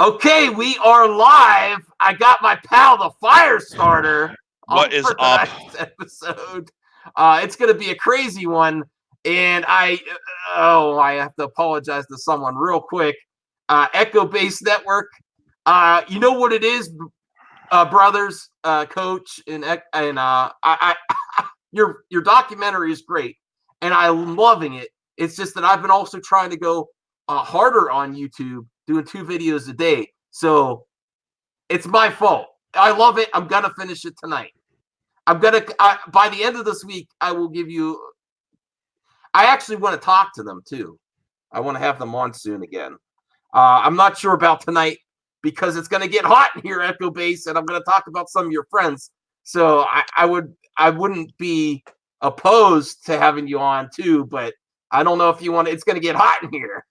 Okay, we are live. I got my pal, the fire starter. What is up? Episode. It's going to be a crazy one, and I have to apologize to someone real quick. Echo Base Network. You know what it is, brothers, Coach, and your documentary is great, and I'm loving it. It's just that I've been also trying to go harder on YouTube, doing 2 videos a day. So it's my fault. I love it. I'm going to finish it tonight. By the end of this week, I will give you, I actually want to talk to them too. I want to have them on soon again. I'm not sure about tonight because it's going to get hot in here, Echo Base, and I'm going to talk about some of your friends. So I wouldn't be opposed to having you on too, but I don't know if you want to, it's going to get hot in here.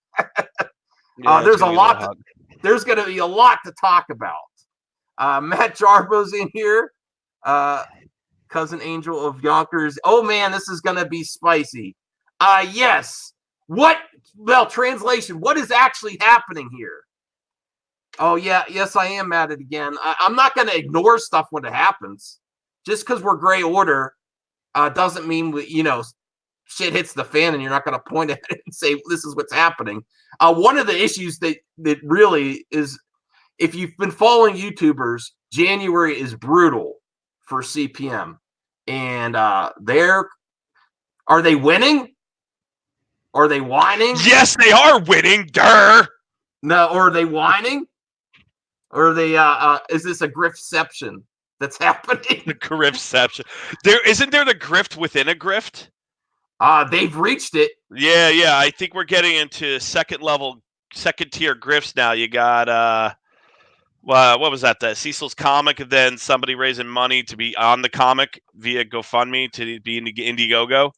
There's going to be a lot to talk about. Matt Jarbo's in here. Cousin Angel of Yonkers. Oh man, this is going to be spicy. Yes. Translation. What is actually happening here? Oh yeah. Yes, I am at it again. I'm not going to ignore stuff when it happens. Just because we're gray order doesn't mean shit hits the fan and you're not going to point at it and say, this is what's happening. One of the issues that really is, if you've been following YouTubers, January is brutal for CPM. And are they winning? Are they whining? Yes, they are winning. Durr. No, or are they whining? Or are they, is this a griftception that's happening? The griftception. Isn't there the grift within a grift? They've reached it. Yeah. I think we're getting into second tier grifts now. You got what was that? The Cecil's comic, and then somebody raising money to be on the comic via GoFundMe to be in the Indiegogo.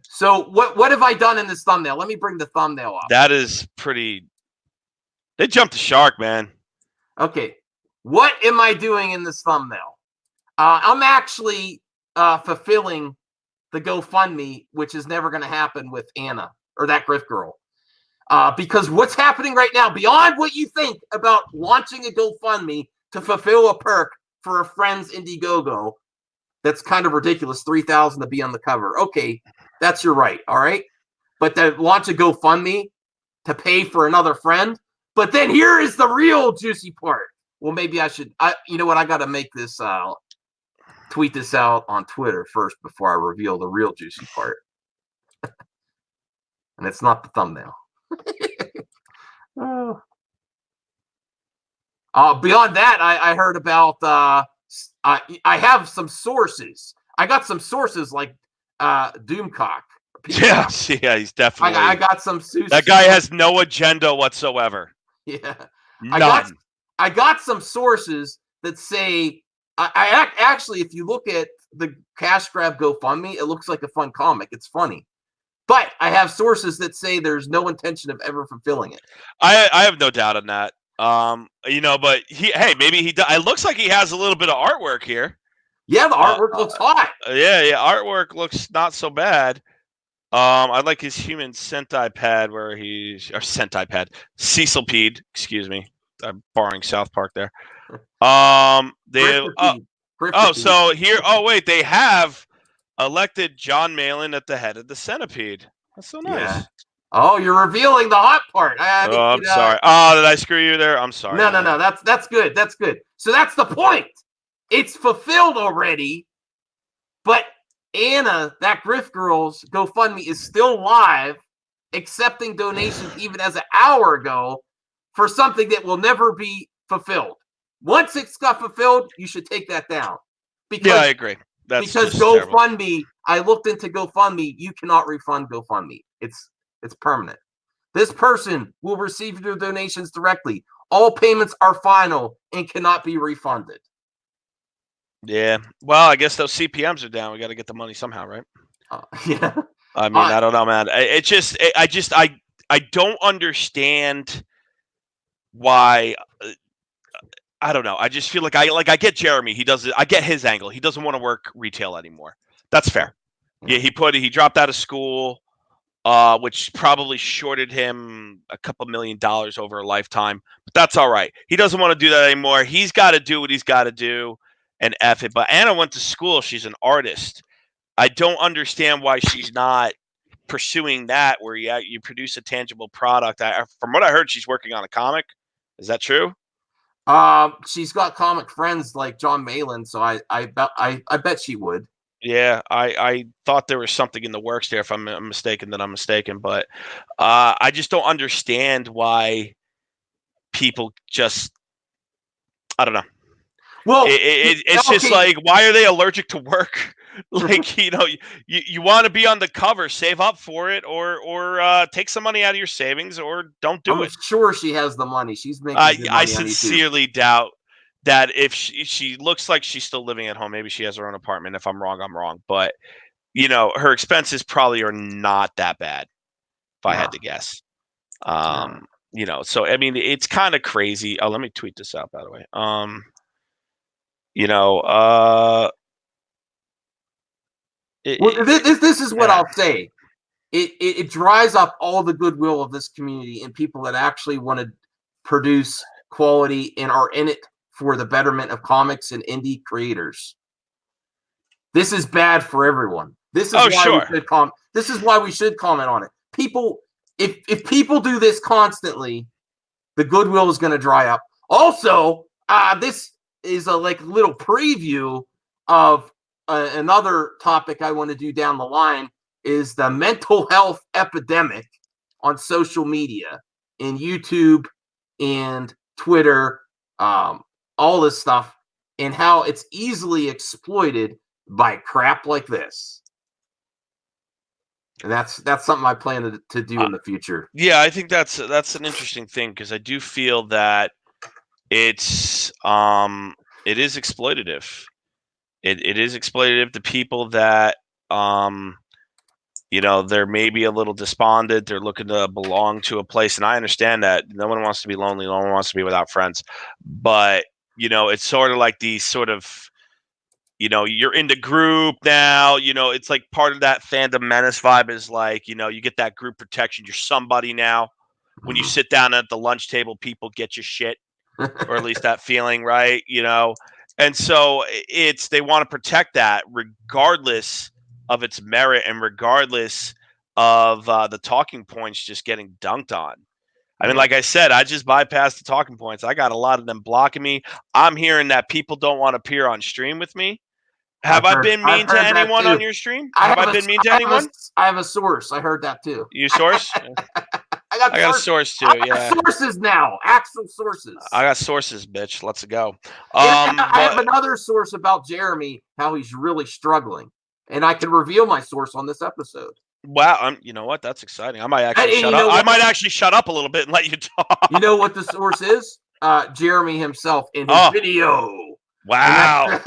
So what have I done in this thumbnail? Let me bring the thumbnail up. That is pretty. They jumped the shark, man. Okay, what am I doing in this thumbnail? I'm actually fulfilling the GoFundMe, which is never going to happen with Anna or That Grift Girl. Because what's happening right now, beyond what you think about launching a GoFundMe to fulfill a perk for a friend's Indiegogo, that's kind of ridiculous, $3,000 to be on the cover. Okay, that's your right, all right? But to launch a GoFundMe to pay for another friend, but then here is the real juicy part. Well, maybe I should, you know what, I got to make this, tweet this out on Twitter first before I reveal the real juicy part. And it's not the thumbnail. Beyond that, I heard about I have some sources. I got some sources like Doomcock. Yeah, he's definitely. I got some. That guy has no agenda whatsoever. Yeah, none. I got some sources that say I actually, if you look at the cash grab GoFundMe, it looks like a fun comic. It's funny. But I have sources that say there's no intention of ever fulfilling it. I have no doubt on that. But maybe he does. It looks like he has a little bit of artwork here. Yeah, the artwork looks hot. Yeah, artwork looks not so bad. I like his human Sentai pad Cecilpede, excuse me. I'm borrowing South Park there. They have elected John Malin at the head of the Centipede. That's so nice. Yeah. Oh, you're revealing the hot part. I'm sorry. Oh, did I screw you there? I'm sorry. No. That's good. That's good. So that's the point. It's fulfilled already, but Anna, That Grift Girl's GoFundMe is still live, accepting donations even as an hour ago for something that will never be fulfilled. Once it's got fulfilled, you should take that down. I agree. Because GoFundMe, terrible. I looked into GoFundMe. You cannot refund GoFundMe. It's permanent. This person will receive your donations directly. All payments are final and cannot be refunded. Yeah. Well, I guess those CPMs are down. We got to get the money somehow, right? Yeah. I mean, I don't know, man. I don't understand why. I don't know. I just feel like I get Jeremy. I get his angle. He doesn't want to work retail anymore. That's fair. Yeah, he dropped out of school. which probably shorted him a couple $1 million over a lifetime. But that's all right. He doesn't want to do that anymore. He's got to do what he's got to do and F it. But Anna went to school. She's an artist. I don't understand why she's not pursuing that where you produce a tangible product. From what I heard, she's working on a comic. Is that true? She's got comic friends like John Malin, so I bet she would. Yeah, I thought there was something in the works there. If I'm mistaken, then I'm mistaken. But I just don't understand why people just, I don't know. Well, it's just like, why are they allergic to work? Like, you want to be on the cover, save up for it, or take some money out of your savings, or don't do it. I'm sure she has the money. She's making good money I sincerely doubt that if she looks like she's still living at home. Maybe she has her own apartment. If I'm wrong, I'm wrong. But, her expenses probably are not that bad, if I had to guess. So, I mean, it's kind of crazy. Oh, let me tweet this out, by the way. This is what I'll say. It dries up all the goodwill of this community and people that actually want to produce quality and are in it for the betterment of comics and indie creators. This is bad for everyone. This is This is why we should comment on it. People, if people do this constantly, the goodwill is going to dry up. Also, this is a little preview of another topic I want to do down the line, is the mental health epidemic on social media, in YouTube and Twitter, all this stuff, and how it's easily exploited by crap like this. And that's something I plan to do in the future. Yeah, I think that's an interesting thing, because I do feel that it is exploitative. It is exploitative to people that they're maybe a little despondent. They're looking to belong to a place, and I understand that no one wants to be lonely. No one wants to be without friends. But it's sort of like these sort of, you're in the group now. It's like part of that fandom menace vibe is like, you get that group protection. You're somebody now. When you sit down at the lunch table, people get your shit, or at least that feeling, right? And so they want to protect that regardless of its merit and regardless of the talking points just getting dunked on. I mean, like I said, I just bypassed the talking points. I got a lot of them blocking me. I'm hearing that people don't want to appear on stream with me. Have I been mean to anyone on your stream? Have I been mean to anyone? I have a source. I heard that too. You source? I got a source too. Yeah, sources now. Actual sources. I got sources, bitch. Let's go. I have another source about Jeremy, how he's really struggling, and I can reveal my source on this episode. Wow, you know what? That's exciting. I might actually shut up. I might actually shut up a little bit and let you talk. You know what the source is? Jeremy himself in his video. Wow.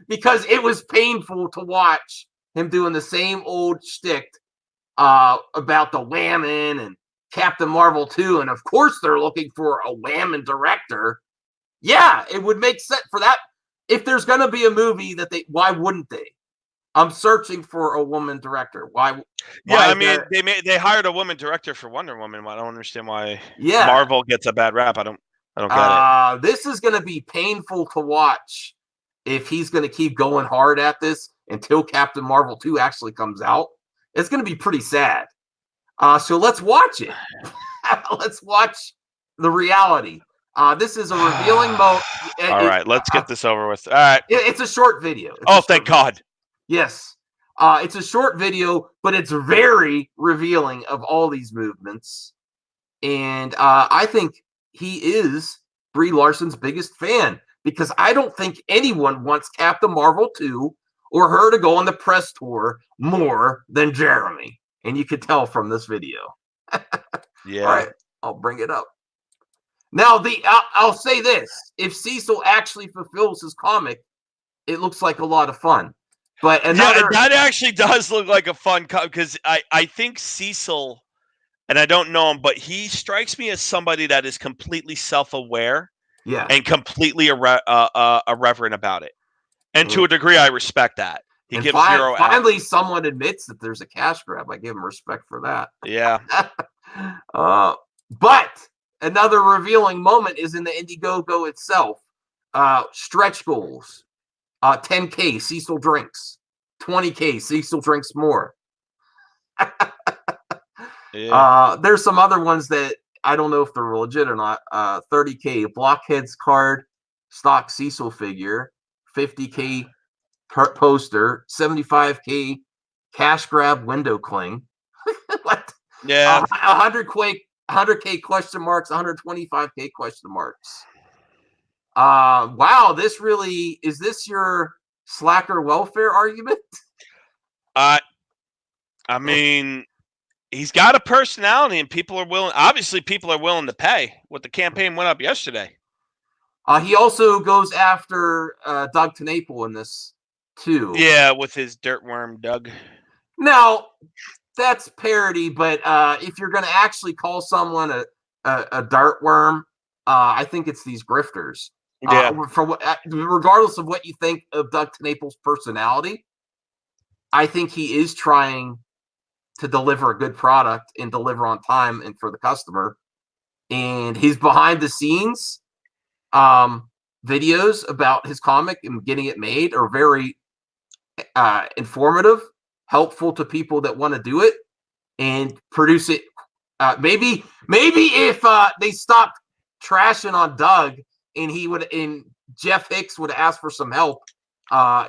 Because it was painful to watch him doing the same old shtick about the Whammon and Captain Marvel 2, and of course they're looking for a Whammon director. Yeah, it would make sense for that. If there's going to be a movie why wouldn't they? I'm searching for a woman director. Why I mean, they hired a woman director for Wonder Woman. I don't understand why Marvel gets a bad rap. I don't get it. This is going to be painful to watch if he's going to keep going hard at this until Captain Marvel 2 actually comes out. It's going to be pretty sad. So let's watch it. Let's watch the reality. This is a revealing moment. All right, let's get this over with. All right. It's a short video. Thank God. Yes. It's a short video, but it's very revealing of all these movements. And I think he is Brie Larson's biggest fan, because I don't think anyone wants Captain Marvel 2 or her to go on the press tour more than Jeremy. And you could tell from this video. Yeah. All right, I'll bring it up. Now, I'll say this. If Cecil actually fulfills his comic, it looks like a lot of fun. But that actually does look like a fun because I think Cecil, and I don't know him, but he strikes me as somebody that is completely self-aware, and completely irreverent about it. And to a degree, I respect that. He And gives zero out. finally, someone admits that there's a cash grab. I give him respect for that. Yeah. But another revealing moment is in the Indiegogo itself. Stretch goals. 10K, Cecil drinks. 20K, Cecil drinks more. Yeah. There's some other ones that I don't know if they're legit or not. 30K, Blockheads card, stock Cecil figure. 50K poster. 75K, cash grab window cling. What? Yeah. 100K question marks, 125K question marks. Wow, this really is this your slacker welfare argument? I mean, he's got a personality, and people are willing. Obviously, people are willing to pay. What the campaign went up yesterday. He also goes after Doug Tenaple in this too. Yeah, with his dirtworm Doug. Now that's parody, but if you're going to actually call someone a dartworm, I think it's these grifters. Yeah. Regardless of what you think of Doug Tenaple's personality, I think he is trying to deliver a good product and deliver on time and for the customer. And his behind the scenes videos about his comic and getting it made are very informative, helpful to people that want to do it and produce it. Maybe if they stopped trashing on Doug and Jeff Hicks would have asked for some help,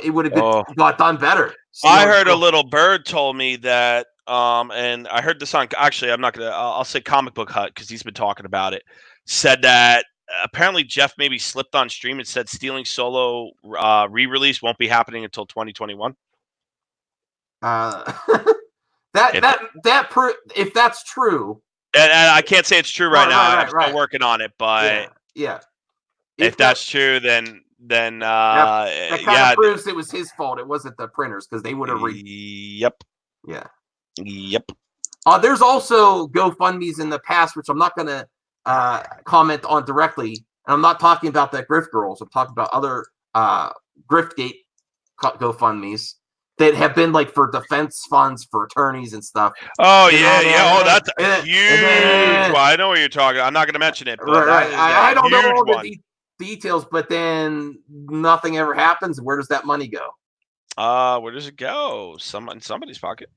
it would have got done better. I heard a little bird told me that, and I heard this on. Actually, I'm not gonna. I'll say Comic Book Hut because he's been talking about it. Said that apparently Jeff maybe slipped on stream and said Stealing Solo re-release won't be happening until 2021. If that's true, and I can't say it's true right now. I'm still working on it, but yeah. If that's true, then that kind of proves it was his fault. It wasn't the printers because they would have Yep. Yeah. Yep. There's also GoFundMe's in the past, which I'm not going to comment on directly. And I'm not talking about that Grift Girls. I'm talking about other GriftGate GoFundMe's that have been like for defense funds for attorneys and stuff. Oh, yeah. Oh, that's huge. Well, I know what you're talking. I'm not going to mention it. But I don't know all the details, but then nothing ever happens. Where does that money go? Where does it go? In somebody's pocket.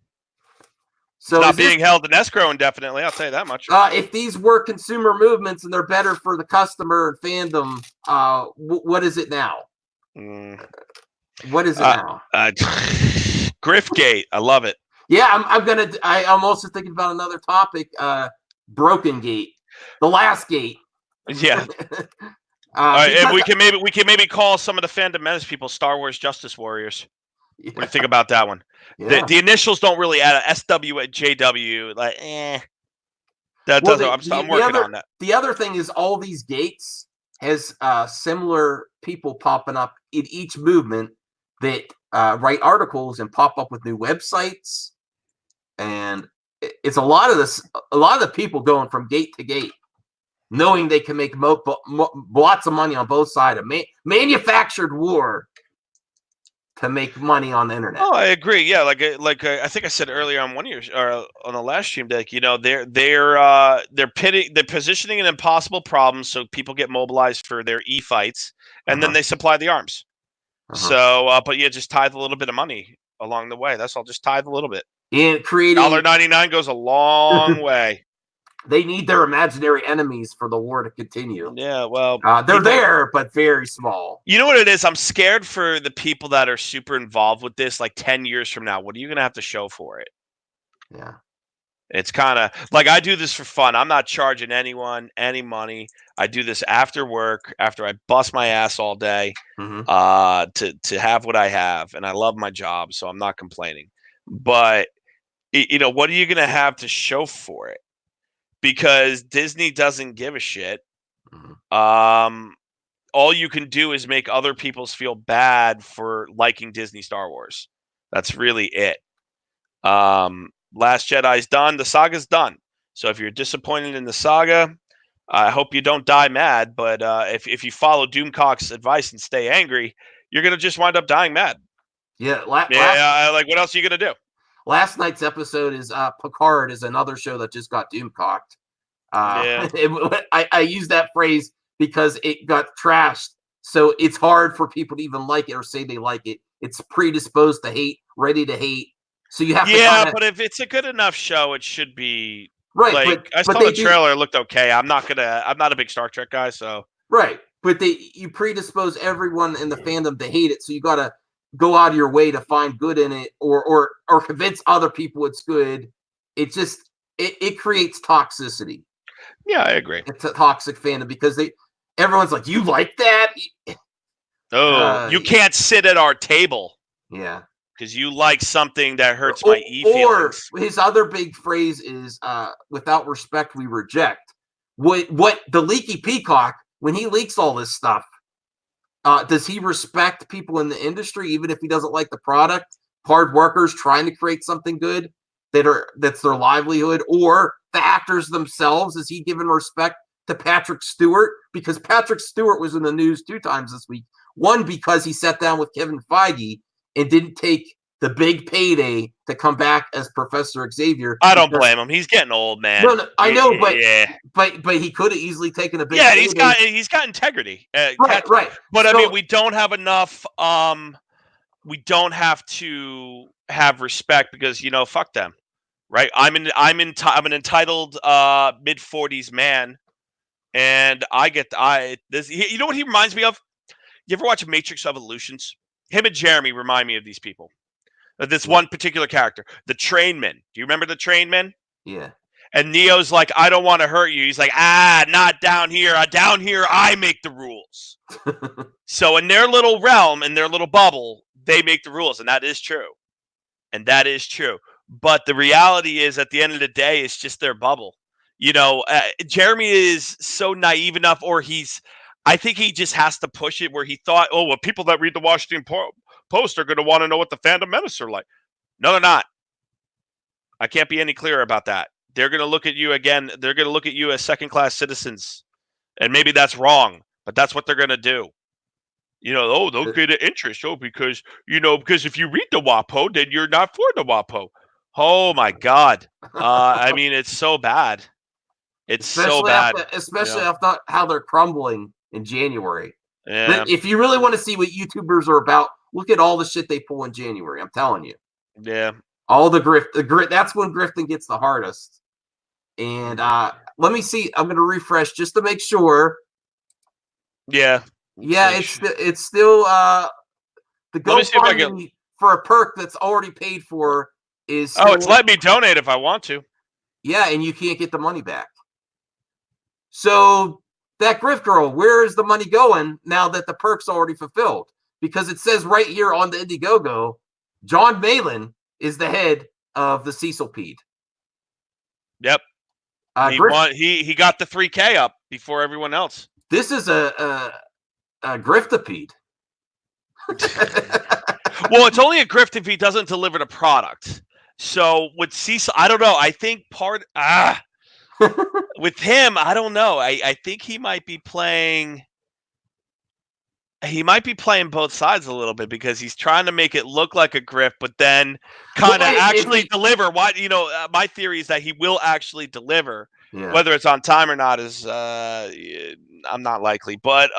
So it's not being held in escrow indefinitely. I'll tell you that much. If these were consumer movements and they're better for the customer and fandom, what is it now? What is it now? GriftGate. I love it. Yeah, I'm also thinking about another topic. Broken Gate, the last gate. Yeah. And we can maybe call some of the fandom menace people Star Wars Justice Warriors. Yeah. What do you think about that one? Yeah. The initials don't really add a SW at JW. Like, That doesn't. I'm working on that. The other thing is all these gates has similar people popping up in each movement that write articles and pop up with new websites, and it's a lot of the people going from gate to gate, knowing they can make lots of money on both sides of manufactured war to make money on the internet. Oh, I agree. Yeah, like I think I said earlier on one of your on the last stream deck, they're positioning an impossible problem so people get mobilized for their e-fights, and then they supply the arms. So, but yeah, just tithe a little bit of money along the way. That's all. Just tithe a little bit. And creating $1.99 goes a long way. They need their imaginary enemies for the war to continue. Yeah, well, they're there, but very small. You know what it is? I'm scared for the people that are super involved with this. Like 10 years from now, what are you going to have to show for it? Yeah. It's kind of like I do this for fun. I'm not charging anyone any money. I do this after work, after I bust my ass all day, to have what I have, and I love my job, so I'm not complaining. But what are you going to have to show for it? Because Disney doesn't give a shit. All you can do is make other people feel bad for liking Disney Star Wars. That's really it. Last Jedi's done. The saga's done. So if you're disappointed in the saga, I hope you don't die mad. But if you follow Doomcock's advice and stay angry, you're going to just wind up dying mad. Yeah, like what else are you gonna do? last night's episode is Picard is another show that just got doomcocked. Yeah. I use that phrase because it got trashed, so it's hard for people to even like it or say they like it. It's predisposed to hate, ready to hate. So you have to Yeah, kinda, but if it's a good enough show, it should be right, like I but saw they the do trailer, it looked okay. I'm not a big Star Trek guy, so right, but you predispose everyone in the fandom to hate it, so you gotta go out of your way to find good in it, or convince other people it's good. It just it creates toxicity. yeah, I agree. It's a toxic fandom because everyone's like, you like that? Oh, you can't sit at our table Yeah. because you like something that hurts my Or feelings. his other big phrase is without respect we reject. What the leaky peacock, when he leaks all this stuff, does he respect people in the industry even if he doesn't like the product? Hard workers trying to create something good that's their livelihood, or the actors themselves? Is he giving respect to Patrick Stewart? Because Patrick Stewart was in the news 2 times this week. One, because he sat down with Kevin Feige and didn't take the big payday to come back as Professor Xavier. I don't blame him. He's getting old, man. No, I know, Yeah. but he could have easily taken a big Yeah, payday. he's got integrity. Right. But So, I mean, we don't have enough. We don't have to have respect because fuck them, right? I'm an entitled mid-40s man, and You know what he reminds me of? You ever watch Matrix Evolutions? Him and Jeremy remind me of these people. This one particular character, the Trainman. Do you remember the Trainman? yeah. And Neo's like, I don't want to hurt you. He's like, not down here. Down here, I make the rules. So in their little realm, in their little bubble, they make the rules, and that is true. But the reality is, at the end of the day, it's just their bubble. Jeremy is so naive enough, I think he just has to push it where he thought, oh, well, people that read the Washington Post are going to want to know what the fandom menace are like. No, they're not. I can't be any clearer about that. They're going to look at you again. They're going to look at you as second-class citizens. And maybe that's wrong, but that's what they're going to do. They'll get an interest. Because if you read the WAPO, then you're not for the WAPO. Oh, my God. I mean, it's so bad. It's so bad. Especially after how they're crumbling in January. Yeah. If you really want to see what YouTubers are about, look at all the shit they pull in January. I'm telling you. Yeah. All the grift. That's when grifting gets the hardest. And let me see. I'm going to refresh just to make sure. Yeah. Yeah, it's still the GoFundMe for a perk that's already paid for is still, it's let me donate if I want to. Yeah, and you can't get the money back. So that Grift Girl, where is the money going now that the perk's already fulfilled? Because it says right here on the Indiegogo, John Malin is the head of the Cecilpede. Yep. He got the 3K up before everyone else. This is a griftipede. Well, it's only a grift if he doesn't deliver the product. So with Cecil, I don't know. I think with him, I don't know. I think he might be playing. He might be playing both sides a little bit because he's trying to make it look like a grift, but then kind of actually deliver. My theory is that he will actually deliver. Yeah. Whether it's on time or not is I'm not likely, but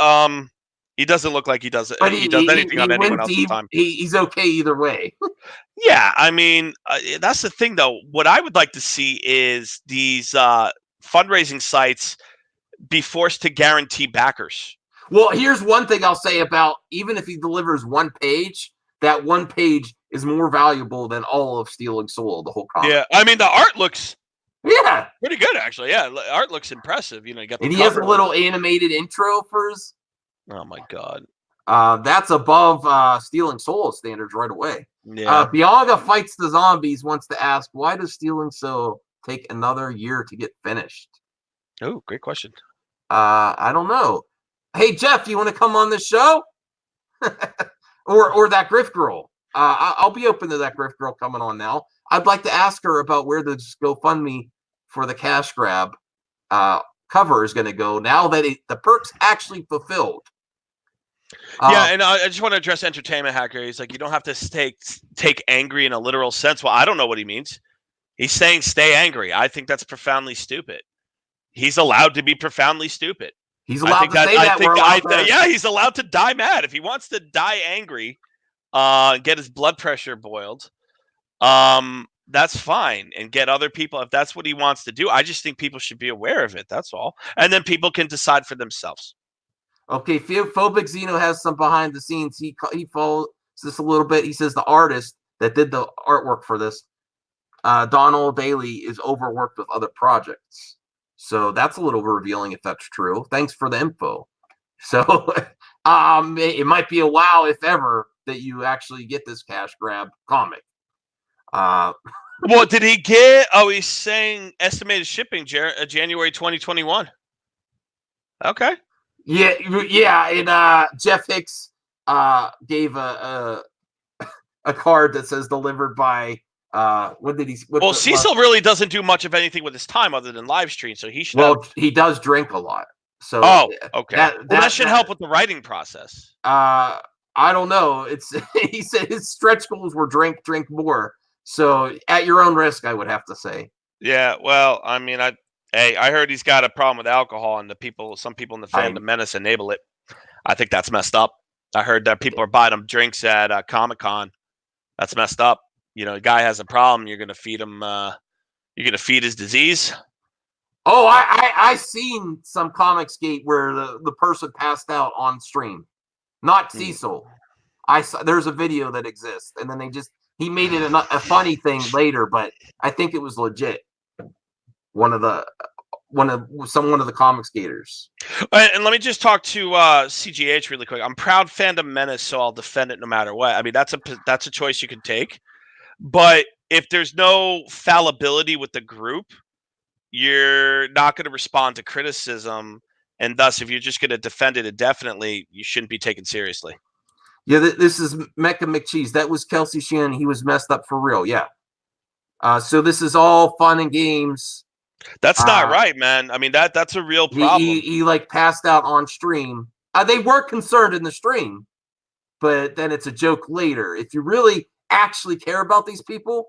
he doesn't look like he does anything on anyone else's time. He's okay either way. Yeah, I mean that's the thing though. What I would like to see is these fundraising sites be forced to guarantee backers. Well, here's one thing I'll say about even if he delivers one page, that one page is more valuable than all of Stealing Soul, the whole comic. Yeah, I mean the art looks pretty good actually. Yeah, art looks impressive. You got the he has a little animated intro for his. Oh my God. That's above Stealing Soul standards right away. Yeah. Bianca Fights the Zombies wants to ask, why does Stealing Soul take another year to get finished? Oh, great question. I don't know. Hey, Jeff, you want to come on this show? or that Grift Girl? I'll be open to that Grift Girl coming on now. I'd like to ask her about where the GoFundMe for the cash grab cover is going to go now that the perk's actually fulfilled. Yeah, and I just want to address entertainment hacker. He's like, you don't have to take angry in a literal sense. Well, I don't know what he means. He's saying stay angry. I think that's profoundly stupid. He's allowed to be profoundly stupid. He's allowed to say that. Yeah, he's allowed to die mad if he wants to die angry. Get his blood pressure boiled. That's fine, and get other people if that's what he wants to do. I just think people should be aware of it. That's all, and then people can decide for themselves. Okay, Phobic Zeno has some behind the scenes. He follows this a little bit. He says the artist that did the artwork for this, Donald Daly, is overworked with other projects. So that's a little revealing if that's true. Thanks for the info. So it might be a while, if ever, that you actually get this cash grab comic. What did he get? Oh, he's saying estimated shipping January 2021. Okay. Yeah, and Jeff Hicks gave a card that says delivered by when did he? Well, Cecil really doesn't do much of anything with his time other than live stream, so he should. He does drink a lot. So okay. That should help with the writing process. I don't know. He said his stretch goals were drink more. So at your own risk, I would have to say. Yeah, well, I mean, I heard he's got a problem with alcohol, and some people in the fandom menace enable it. I think that's messed up. I heard that people are buying him drinks at Comic-Con. That's messed up. You know, a guy has a problem. You're gonna feed him. You're gonna feed his disease. Oh, I seen some Comicsgate where the person passed out on stream, not Cecil. There's a video that exists, and then he made it a funny thing later, but I think it was legit. One of the Comicsgaters. And let me just talk to CGH really quick. I'm proud fandom menace, so I'll defend it no matter what. I mean, that's a choice you can take, but if there's no fallibility with the group, you're not going to respond to criticism, and thus, if you're just going to defend it indefinitely, you shouldn't be taken seriously. Yeah, this is Mecca McCheese. That was Kelsey Shannon. He was messed up for real. Yeah. So this is all fun and games. That's not right, man. I mean, that's a real problem. He like passed out on stream. They were concerned in the stream, but then it's a joke later. If you really actually care about these people,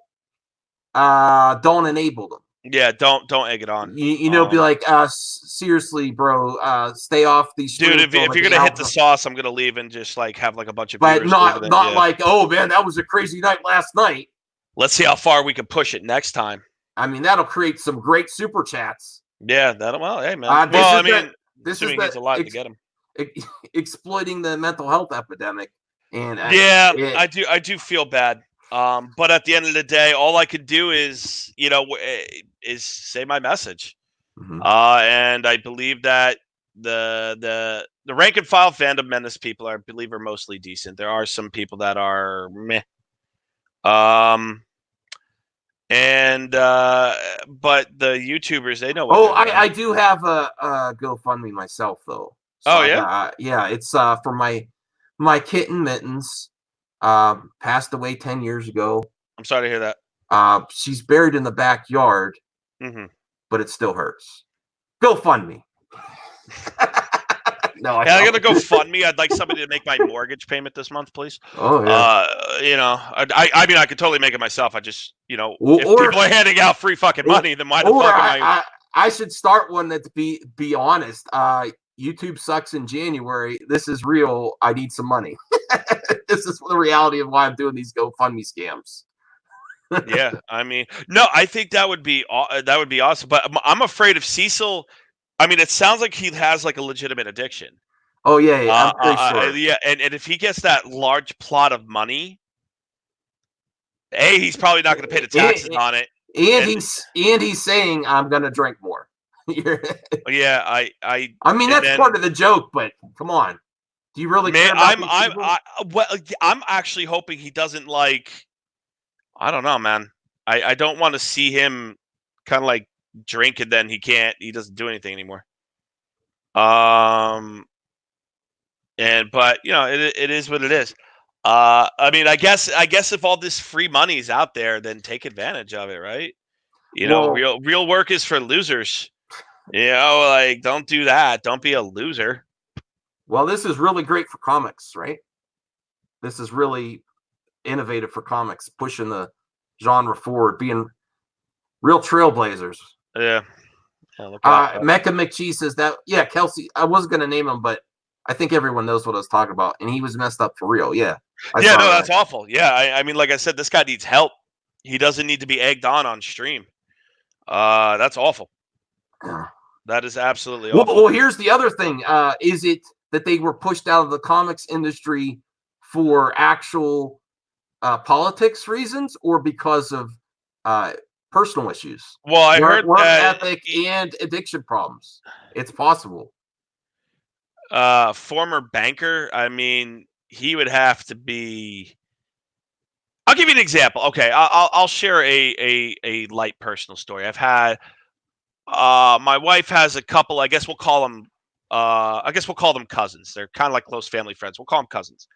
don't enable them. Yeah, don't egg it on. Be like, seriously, bro, stay off these. Dude, if you're gonna hit the sauce, I'm gonna leave and just like have like a bunch of. But not like, oh man, that was a crazy night last night. Let's see how far we can push it next time. I mean, that'll create some great super chats. Yeah, that'll. Well, hey man. This is he's alive to get him. Exploiting the mental health epidemic, and I do feel bad. But at the end of the day, all I could do is, is say my message. Mm-hmm. And I believe that the rank and file fandom menace people I believe are mostly decent. There are some people that are meh. But the YouTubers, they know what I do have a GoFundMe myself though. So yeah? It's for my kitten Mittens. Passed away 10 years ago. I'm sorry to hear that. She's buried in the backyard, but it still hurts. GoFundMe. No, I gotta go fund me. I'd like somebody to make my mortgage payment this month, please. Oh yeah. I mean, I could totally make it myself. I just, if people are handing out free fucking money, then why the fuck am I should start one that's be honest. YouTube sucks in January. This is real. I need some money. This is the reality of why I'm doing these GoFundMe scams. Yeah, I mean, no, I think that would be awesome. But I'm afraid of Cecil. I mean, it sounds like he has like a legitimate addiction. Oh yeah, I'm pretty sure. Yeah, and if he gets that large plot of money, he's probably not going to pay the taxes on it. And he's saying I'm going to drink more. Yeah, I mean that's part of the joke, but come on, do you really care about I'm actually hoping he doesn't like. I don't know, man. I don't want to see him kind of like drink and then he doesn't do anything anymore. But it is what it is. I mean, I guess if all this free money is out there, then take advantage of it, right? Real work is for losers. Like, don't do that. Don't be a loser. Well, this is really great for comics, right? This is really innovative for comics, pushing the genre forward, being real trailblazers. Yeah. Look out. Mecha McCheese says that. Yeah, Kelsey. I wasn't gonna name him, but I think everyone knows what I was talking about, and he was messed up for real. Yeah, Yeah, no, that. that's awful. Yeah, I mean, like I said, this guy needs help. He doesn't need to be egged on stream. That's awful. That is absolutely awful. Well, here's the other thing. Is it that they were pushed out of the comics industry for actual politics reasons, or because of personal issues? Well, I heard work that ethic and addiction problems. It's possible. Former banker. I mean, he would have to be. I'll give you an example. Okay, I'll share a light personal story. I've had my wife has a couple. I guess we'll call them. I guess we'll call them cousins. They're kind of like close family friends. We'll call them cousins.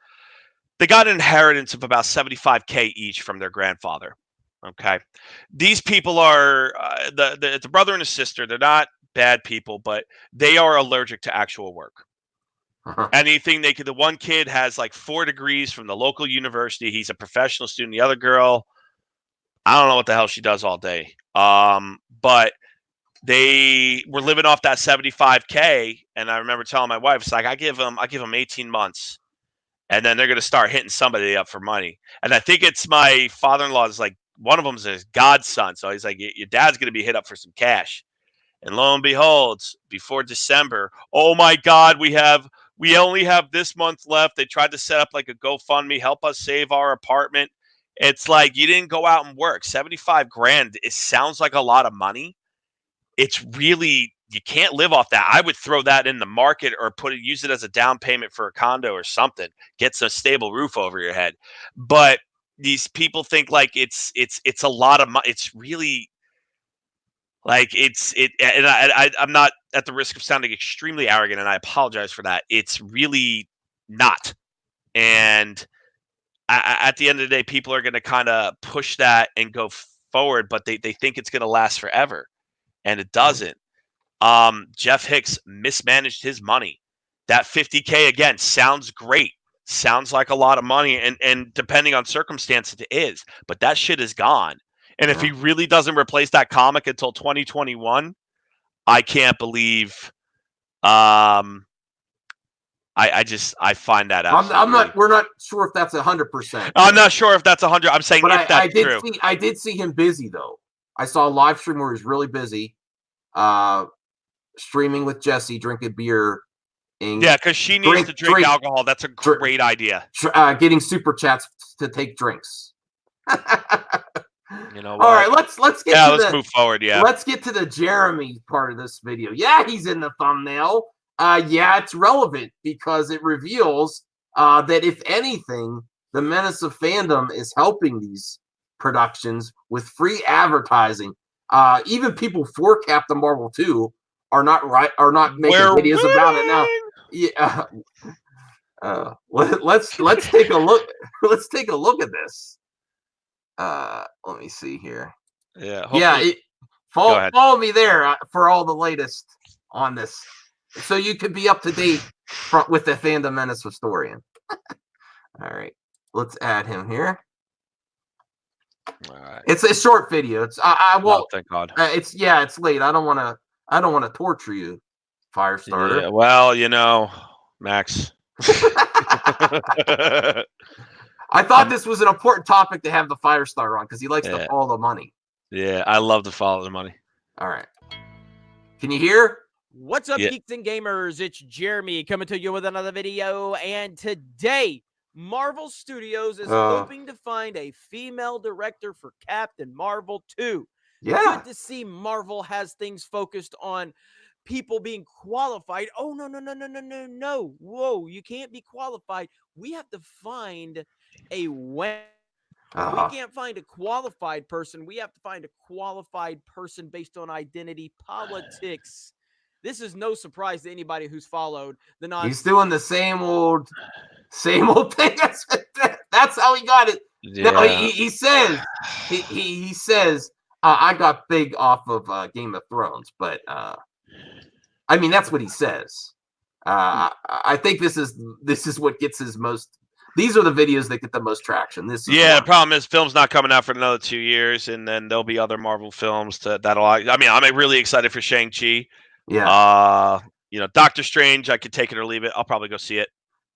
They got an inheritance of about $75K each from their grandfather. Okay, these people are the brother and a sister. They're not bad people, but they are allergic to actual work. Anything they could. The one kid has like 4 degrees from the local university. He's a professional student. The other girl, I don't know what the hell she does all day. But they were living off that $75K, and I remember telling my wife, "It's like I give them 18 months, and then they're going to start hitting somebody up for money." And I think it's my father-in-law's like one of them's his godson, so he's like, "Your dad's going to be hit up for some cash." And lo and behold, before December, oh my God, we only have this month left. They tried to set up like a GoFundMe, help us save our apartment. It's like you didn't go out and work. 75 grand. It sounds like a lot of money. It's really, you can't live off that. I would throw that in the market or use it as a down payment for a condo or something. Get some stable roof over your head. But these people think like it's a lot of money. It's really like and I'm not, at the risk of sounding extremely arrogant, and I apologize for that. It's really not. And at the end of the day, people are going to kind of push that and go forward, but they think it's going to last forever, and it doesn't. Jeff Hicks mismanaged his money. That 50K again sounds great, sounds like a lot of money, and depending on circumstance, it is. But that shit is gone. And if he really doesn't replace that comic until 2021, I can't believe. I find that absolutely. We're not sure if that's 100%. I'm not sure if that's 100. I'm saying, but if that's true. I did see him busy though. I saw a live stream where he was really busy, streaming with Jesse, drinking beer. Yeah, because she needs to drink alcohol. That's a great idea. Getting super chats to take drinks. You know what? All right, let's get let's move forward. Yeah, let's get to the Jeremy part of this video. Yeah, he's in the thumbnail. Yeah, it's relevant because it reveals that if anything, the menace of fandom is helping these productions with free advertising. Even people for Captain Marvel 2 are not making videos about it now. Yeah. Let's take a look. Let's take a look at this. Let me see here. Yeah. Follow me there for all the latest on this, so you could be up to date with the Fandom Menace historian. All right, let's add him here. All right. It's a short video. It's I won't. Oh, thank God. It's late. I don't want to torture you, Firestarter. Yeah, well, Max. I thought this was an important topic to have the Firestarter on because he likes to follow the money. Yeah, I love to follow the money. All right. Can you hear? What's up, geeks and gamers? It's Jeremy coming to you with another video. And today, Marvel Studios is hoping to find a female director for Captain Marvel 2. Yeah. Good to see Marvel has things focused on people being qualified. Oh, no. Whoa, you can't be qualified. We have to find a way. We can't find a qualified person. We have to find a qualified person based on identity politics. This is no surprise to anybody who's followed the non. He's doing the same old thing. That's how he got it. Yeah. No, he says I got big off of Game of Thrones, but I mean that's what he says. I think this is what gets his most. These are the videos that get the most traction. This is Yeah, one. the problem is film's not coming out for another 2 years, and then there'll be other Marvel films that'll. I mean, I'm really excited for Shang-Chi. Yeah. Doctor Strange, I could take it or leave it. I'll probably go see it.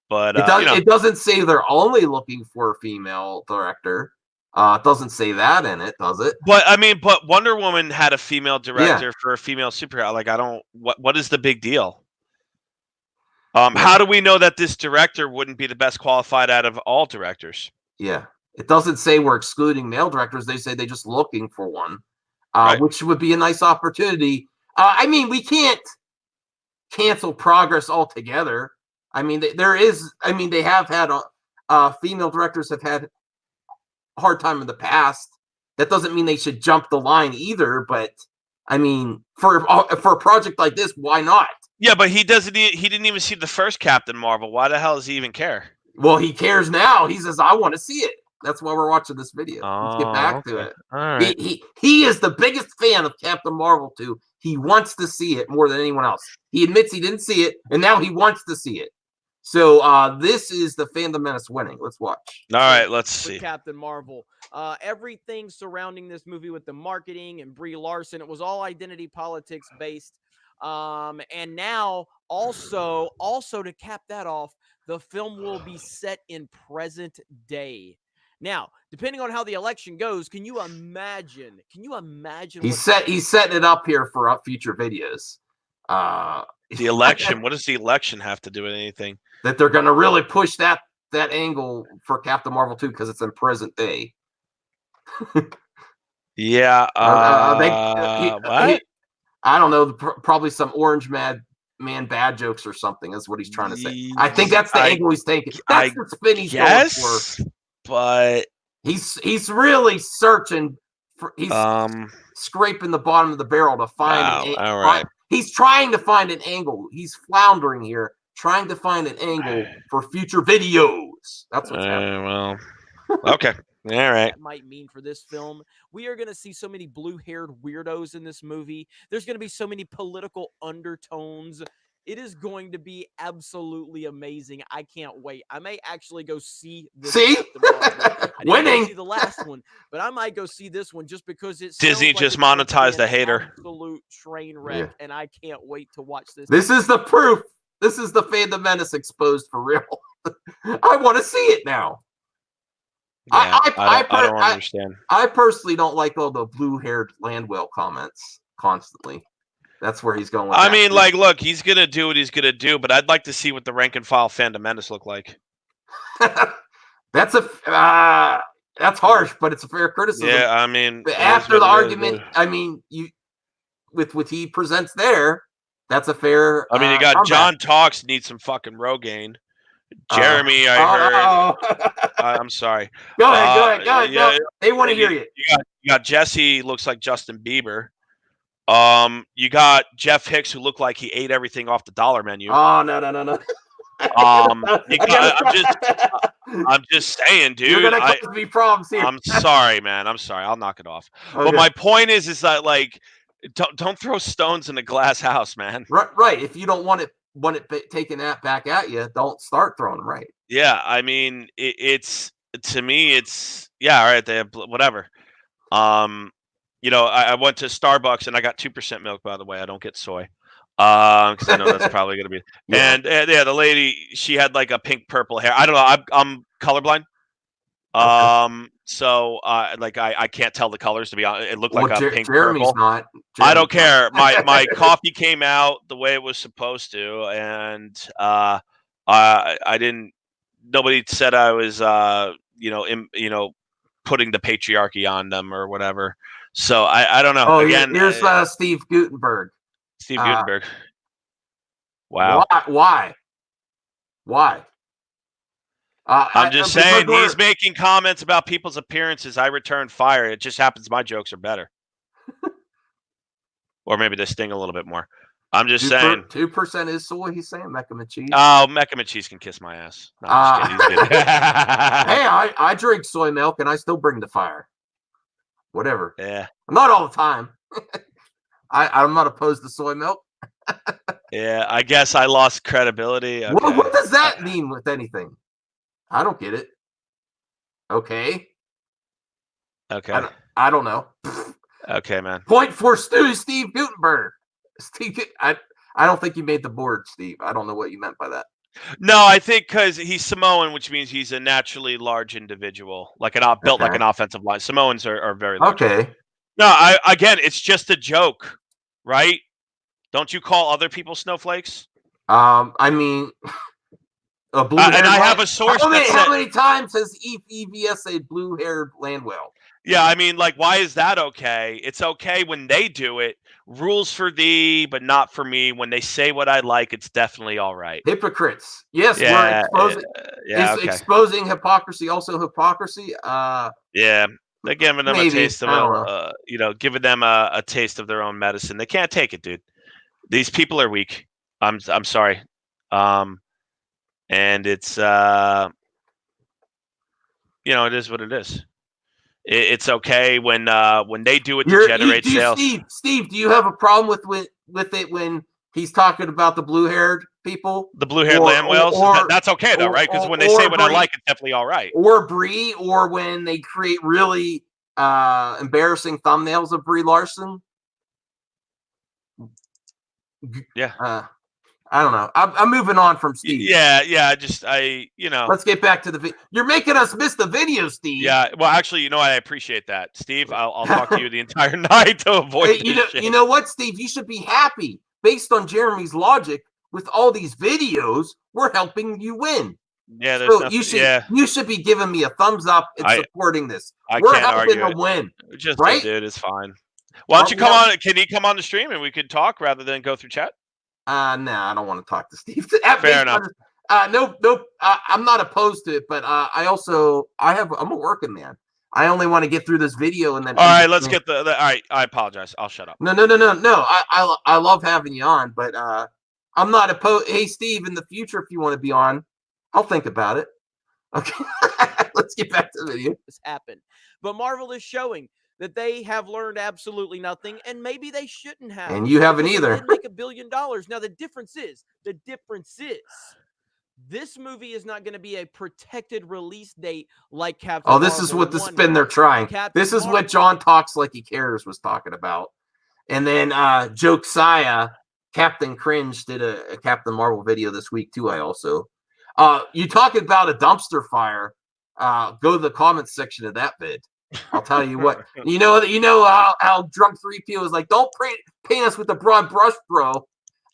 But it doesn't say they're only looking for a female director. It doesn't say that in it, does it? But I mean, Wonder Woman had a female director for a female superhero. Like, I don't. What is the big deal? How do we know that this director wouldn't be the best qualified out of all directors? Yeah, it doesn't say we're excluding male directors. They say they're just looking for one, Right. which would be a nice opportunity. I mean, we can't cancel progress altogether. I mean, they have had female directors have had a hard time in the past. That doesn't mean they should jump the line either. But I mean, for a project like this, why not? Yeah, but he didn't even see the first Captain Marvel. Why the hell does he even care? Well, he cares now. He says, "I want to see it." That's why we're watching this video. Let's get back to it. All right. He is the biggest fan of Captain Marvel 2. He wants to see it more than anyone else. He admits he didn't see it, and now he wants to see it. So this is the fandom menace winning. Let's watch. All right, let's see. Captain Marvel. Everything surrounding this movie with the marketing and Brie Larson, it was all identity politics based. And now also to cap that off, the film will be set in present day. Now, depending on how the election goes, can you imagine? He's setting it up here for future videos. The election. What does the election have to do with anything? That they're going to really push that angle for Captain Marvel 2 because it's in present day. Yeah. What? I don't know. Probably some orange man bad jokes or something is what he's trying to say. I think that's the angle he's taking. That's the spin he's going for. But he's really searching for. He's scraping the bottom of the barrel to find. All right. He's trying to find an angle. He's floundering here, trying to find an angle for future videos. That's what's happening. Well, okay. All right. That might mean for this film. We are going to see so many blue-haired weirdos in this movie. There's going to be so many political undertones. It is going to be absolutely amazing. I can't wait. I may actually go see this. See? Winning. See the last one, but I might go see this one just because it's Disney just monetized the hater. Absolute train wreck, and I can't wait to watch this. This is the proof. This is the fandom menace exposed for real. I want to see it now. Yeah, I don't understand. I personally don't like all the blue-haired land whale comments constantly. That's where he's going with I mean, like, look, he's going to do what he's going to do, but I'd like to see what the rank and file fandom menace look like. That's harsh, but it's a fair criticism. Yeah, I mean, after the argument, I mean, with what he presents there, that's a fair. I mean, you got comeback. John Talks needs some fucking Rogaine. Jeremy, I heard. I'm sorry. Go ahead. Yeah, they want to hear you. You got Jesse, looks like Justin Bieber. You got Jeff Hicks, who looked like he ate everything off the dollar menu. Oh no. I'm just saying, dude. You're gonna cause me problems here. I'm sorry, man. I'm sorry. I'll knock it off. Okay. But my point is that, like, don't throw stones in a glass house, man. Right. If you don't want it taken back at you, don't start throwing them. Right. Yeah, I mean, it's to me, it's all right. They have whatever. I went to Starbucks and I got 2% milk. By the way, I don't get soy. Because I know that's probably gonna be. Yeah. And the lady, she had like a pink purple hair. I don't know. I'm colorblind. Okay. So I can't tell the colors, to be honest. It looked like a pink Jeremy's purple. not. I don't care. My coffee came out the way it was supposed to, and I didn't. Nobody said I was putting the patriarchy on them or whatever. So I don't know. Oh, again, here's Steve Gutenberg. Steve Gutenberg. Wow. Why? I'm just saying, he's making comments about people's appearances. I return fire. It just happens my jokes are better. Or maybe they sting a little bit more. I'm just saying. 2% is soy, he's saying. Mecca and cheese. Oh, Mecca and cheese can kiss my ass. No, I'm just kidding. He's kidding. Hey, I drink soy milk and I still bring the fire. Whatever. Yeah. Not all the time. I'm not opposed to soy milk. Yeah, I guess I lost credibility. Okay. What does that mean with anything? I don't get it. Okay. Okay. I don't know. Okay, man. Point for Steve Gutenberg. I don't think you made the board, Steve. I don't know what you meant by that. No, I think because he's Samoan, which means he's a naturally large individual, like built like an offensive line. Samoans are very large. Okay. No, again, it's just a joke, right? Don't you call other people snowflakes? I mean, a blue and I have a source how that said, many times has EVS said blue-haired land whale? Yeah, I mean, like, why is that okay? It's okay when they do it. Rules for thee, but not for me. When they say what I like, it's definitely all right. Hypocrites. Yes, Yeah, we're exposing. Yeah, is okay. exposing hypocrisy also hypocrisy? Yeah, they're giving them maybe. a taste of giving them a taste of their own medicine. They can't take it, dude. These people are weak. I'm sorry. And it's it is what it is. It's okay when they do it to generate sales. Steve, do you have a problem with it when he's talking about the blue-haired people? The blue-haired land whales? That's okay, though, right? Because when they say what I like, it's definitely all right. Or Brie, or when they create really embarrassing thumbnails of Brie Larson. Yeah. I don't know. I'm moving on from Steve. Yeah. Let's get back to the video. You're making us miss the video, Steve. Yeah. Well, actually, I appreciate that, Steve. I'll talk to you the entire night to avoid this shit. You know what, Steve? You should be happy. Based on Jeremy's logic, with all these videos, we're helping you win. Yeah. There's nothing, you should be giving me a thumbs up and supporting this. We're helping to win. Just right, dude. It's fine. Why don't you come on? Can he come on the stream and we could talk rather than go through chat? No, I don't want to talk to Steve. Fair enough. Nope. I'm not opposed to it, but I'm a working man. I only want to get through this video and then. All right, let's get the. All right, I apologize. I'll shut up. No. I love having you on, but I'm not opposed. Hey, Steve, in the future, if you want to be on, I'll think about it. Okay, let's get back to the video. This happened, but Marvel is showing that they have learned absolutely nothing, and maybe they shouldn't have. And you haven't either. They did make $1 billion. Now the difference is this movie is not going to be a protected release date like Captain Marvel. This is what the spin they're trying. This is what John Talks Like He Cares was talking about. And then Josiah, Captain Cringe, did a Captain Marvel video this week too. I also. You talking about a dumpster fire? Go to the comments section of that vid. I'll tell you what. You know how Drunk 3PO is like, don't paint us with the broad brush, bro.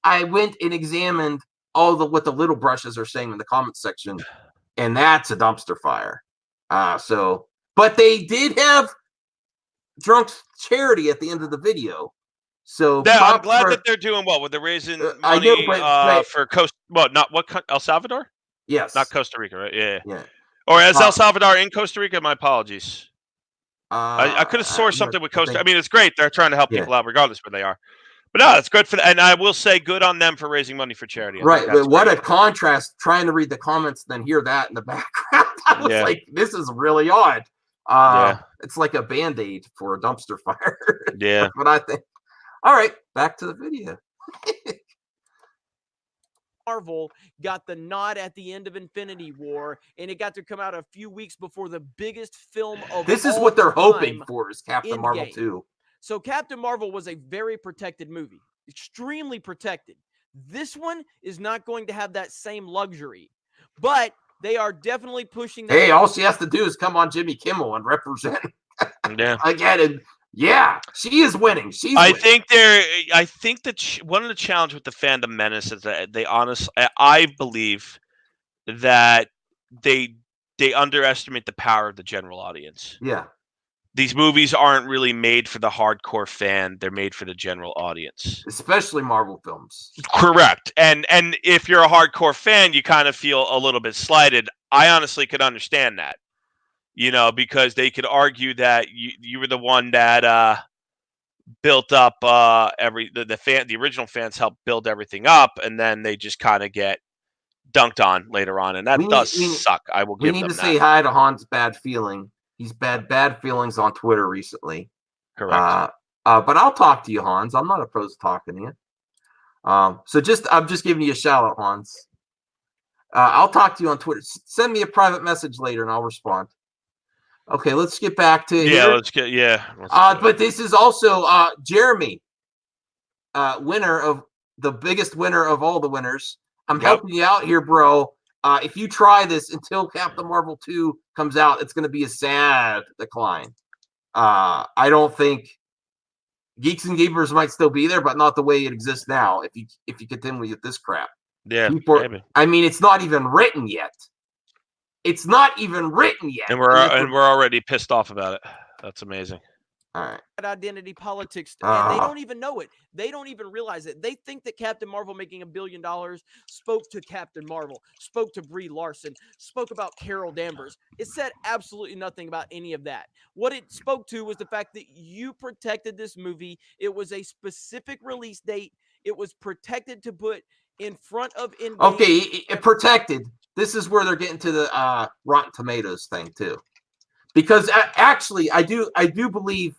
I went and examined what the little brushes are saying in the comments section, and that's a dumpster fire. But they did have Drunk's charity at the end of the video. So I'm glad that they're doing well with the raising money for El Salvador? Yes, not Costa Rica, right? Yeah. Or as El Salvador in Costa Rica? My apologies. I could have sourced something with Costa. I mean, it's great. They're trying to help people out regardless where they are. But no, it's good for them. And I will say good on them for raising money for charity. Right. But what a contrast trying to read the comments, then hear that in the background. I was like, this is really odd. It's like a Band-Aid for a dumpster fire. Yeah. That's what I think. All right. Back to the video. Marvel got the nod at the end of Infinity War, and it got to come out a few weeks before the biggest film of this is what they're hoping for is Captain Marvel 2. So Captain Marvel was a very protected movie, extremely protected. This one is not going to have that same luxury, but they are definitely pushing that. Hey, all she has to do is come on Jimmy Kimmel and represent. Yeah. Again, yeah, she is winning. I think that one of the challenge with the fandom menace is that I believe that they underestimate the power of the general audience. Yeah. These movies aren't really made for the hardcore fan. They're made for the general audience. Especially Marvel films. Correct. And if you're a hardcore fan, you kind of feel a little bit slighted. I honestly could understand that. Because they could argue that you were the one that built up the original fans helped build everything up, and then they just kind of get dunked on later on, and that does suck. I will give them that. We need to say hi to Han's Bad Feeling. He's bad feelings on Twitter recently. Correct. But I'll talk to you, Hans. I'm not opposed to talking to you. So I'm just giving you a shout out, Hans. I'll talk to you on Twitter. Send me a private message later, and I'll respond. Okay, let's get back to Yeah, here. let's get But this is also Jeremy, winner of the biggest winner of all the winners. I'm helping you out here, bro. If you try this until Captain Marvel 2 comes out, it's going to be a sad decline. I don't think Geeks and Geepers might still be there, but not the way it exists now. If you continue with this crap, maybe. I mean, it's not even written yet. It's not even written yet, and we're already pissed off about it. That's amazing. All right. Identity politics, and they don't even know it. They don't even realize it. They think that Captain Marvel making $1 billion spoke to Captain Marvel, spoke to Brie Larson, spoke about Carol Danvers. It said absolutely nothing about any of that. What it spoke to was the fact that you protected this movie. It was a specific release date. It was protected to put in front of Endgame. Okay, protected. This is where they're getting to the Rotten Tomatoes thing too, because actually, I do believe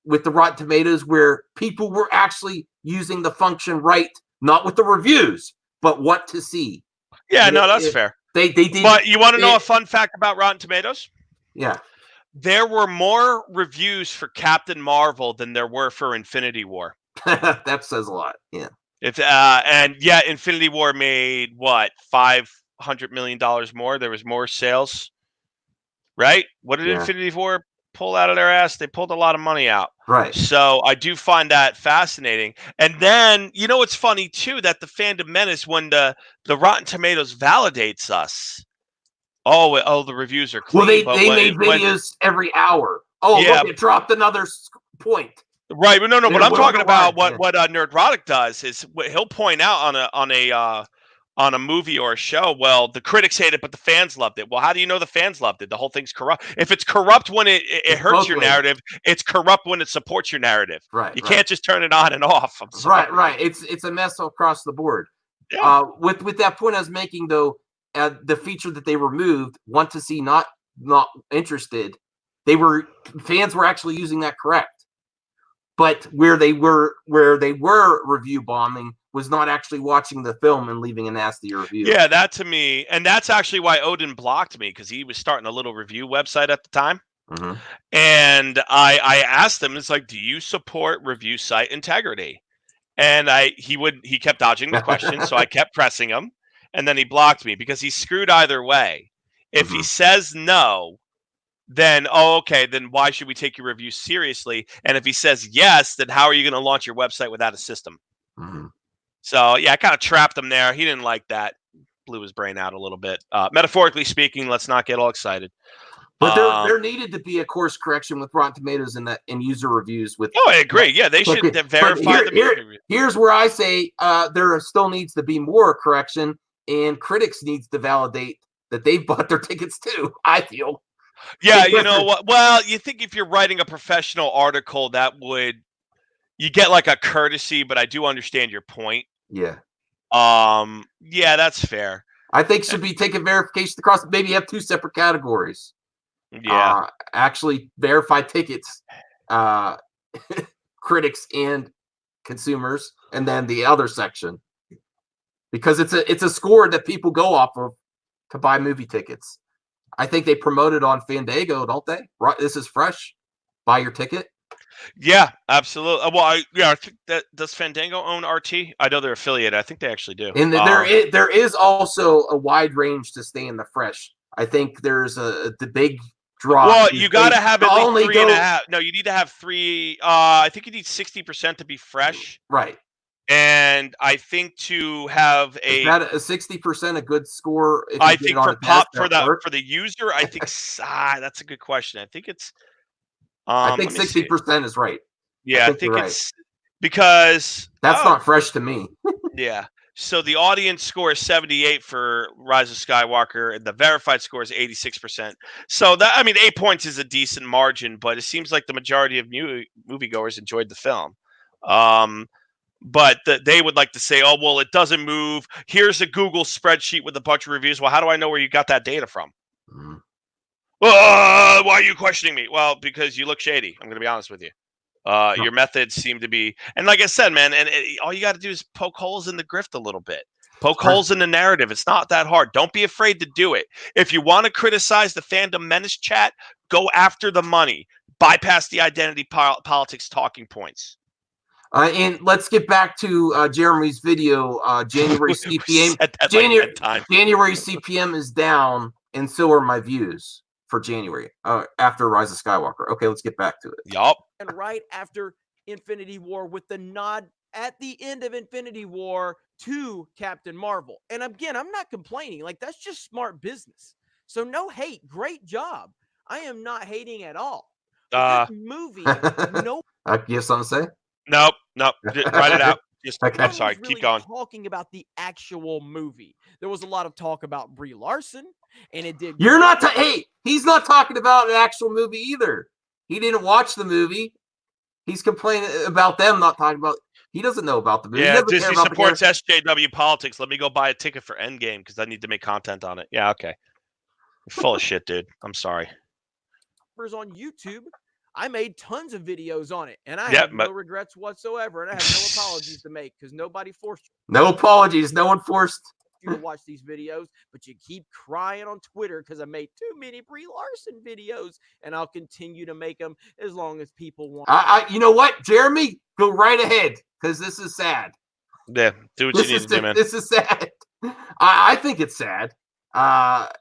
with the Rotten Tomatoes where people were actually using the function right, not with the reviews, but what to see. Yeah, no, that's fair. They did. But you want to know a fun fact about Rotten Tomatoes? Yeah. There were more reviews for Captain Marvel than there were for Infinity War. That says a lot. Yeah. Infinity War made what, $500 million more. There was more sales, right? What did Infinity War pull out of their ass? They pulled a lot of money out, right? So I do find that fascinating. And then it's funny too that the fandom menace, when the Rotten Tomatoes validates us. Oh, the reviews are clean. Well, they made videos every hour. Oh, yeah. Look, it dropped another point. Right, but no. What I'm talking about, what Nerdrotic does is he'll point out on a movie or a show. Well, the critics hate it, but the fans loved it. Well, how do you know the fans loved it? The whole thing's corrupt. If it's corrupt when it hurts your narrative, it's corrupt when it supports your narrative. Right. You can't just turn it on and off. I'm sorry. Right. It's a mess across the board. Yeah. With that point I was making though, the feature that they removed, want to see, not interested. Fans were actually using that correct. But where they were review bombing was not actually watching the film and leaving a nasty review. Yeah, that to me, and that's actually why Odin blocked me, because he was starting a little review website at the time. Mm-hmm. And I asked him, it's like, do you support review site integrity? And he kept dodging the question, so I kept pressing him, and then he blocked me because he's screwed either way. If he says no, then okay, then why should we take your review seriously? And if he says yes, then how are you going to launch your website without a system? Mm-hmm. So yeah, I kind of trapped him there. He didn't like that. Blew his brain out a little bit. Metaphorically speaking, let's not get all excited. But there needed to be a course correction with Rotten Tomatoes and user reviews. I agree. Yeah, they should verify the movie. Here's where I say there still needs to be more correction, and critics needs to validate that they bought their tickets too. I feel. Yeah, you know what? Well, you think if you're writing a professional article, you get like a courtesy, but I do understand your point. Yeah. Yeah, that's fair. I think should be taking verification across. Maybe have two separate categories. Yeah. Actually verify tickets, critics and consumers, and then the other section, because it's a score that people go off of to buy movie tickets. I think they promote it on Fandango, don't they? Right, this is fresh. Buy your ticket. Yeah, absolutely. Well, I think that does Fandango own RT? I know they're affiliated. I think they actually do. And there is also a wide range to stay in the fresh. I think there's the big drop. Well, you got to have at least 3.5. No, you need to have 3. I think you need 60% to be fresh. Right. And I think to have is that a 60% a good score? I think for the user, I think that's a good question. I think it's. I think 60% is right. Yeah, I think it's because that's not fresh to me. Yeah. So the audience score is 78 for Rise of Skywalker, and the verified score is 86%. So 8 points is a decent margin, but it seems like the majority of moviegoers enjoyed the film. But they would like to say, oh, well, it doesn't move. Here's a Google spreadsheet with a bunch of reviews. Well, how do I know where you got that data from? Why are you questioning me? Well, because you look shady. I'm going to be honest with you. Your methods seem to be, and like I said, man, and all you got to do is poke holes in the grift a little bit. Poke holes in the narrative. It's not that hard. Don't be afraid to do it. If you want to criticize the fandom menace chat, go after the money. Bypass the identity politics talking points. And let's get back to Jeremy's video. January CPM. January CPM is down, and so are my views for January after Rise of Skywalker. Okay, let's get back to it. Yup. And right after Infinity War, with the nod at the end of Infinity War to Captain Marvel. And again, I'm not complaining. Like, that's just smart business. So no hate. Great job. I am not hating at all. But this movie, no. You have something to say? Nope. Write it out. Okay. I'm sorry. Really Keep going. Talking about the actual movie. There was a lot of talk about Brie Larson, and it did. You're not. Hey, he's not talking about an actual movie either. He didn't watch the movie. He's complaining about them not talking about. He doesn't know about the movie. Yeah, Disney supports SJW politics. Let me go buy a ticket for Endgame because I need to make content on it. Yeah, okay. You're full of shit, dude. I'm sorry. On YouTube, I made tons of videos on it, and I have no regrets whatsoever, and I have no apologies to make because nobody forced you. No apologies. No one forced you to watch these videos, but you keep crying on Twitter because I made too many Brie Larson videos, and I'll continue to make them as long as people want. You know what, Jeremy? Go right ahead because this is sad. Yeah, do what you need to do, man. This is sad. I think it's sad.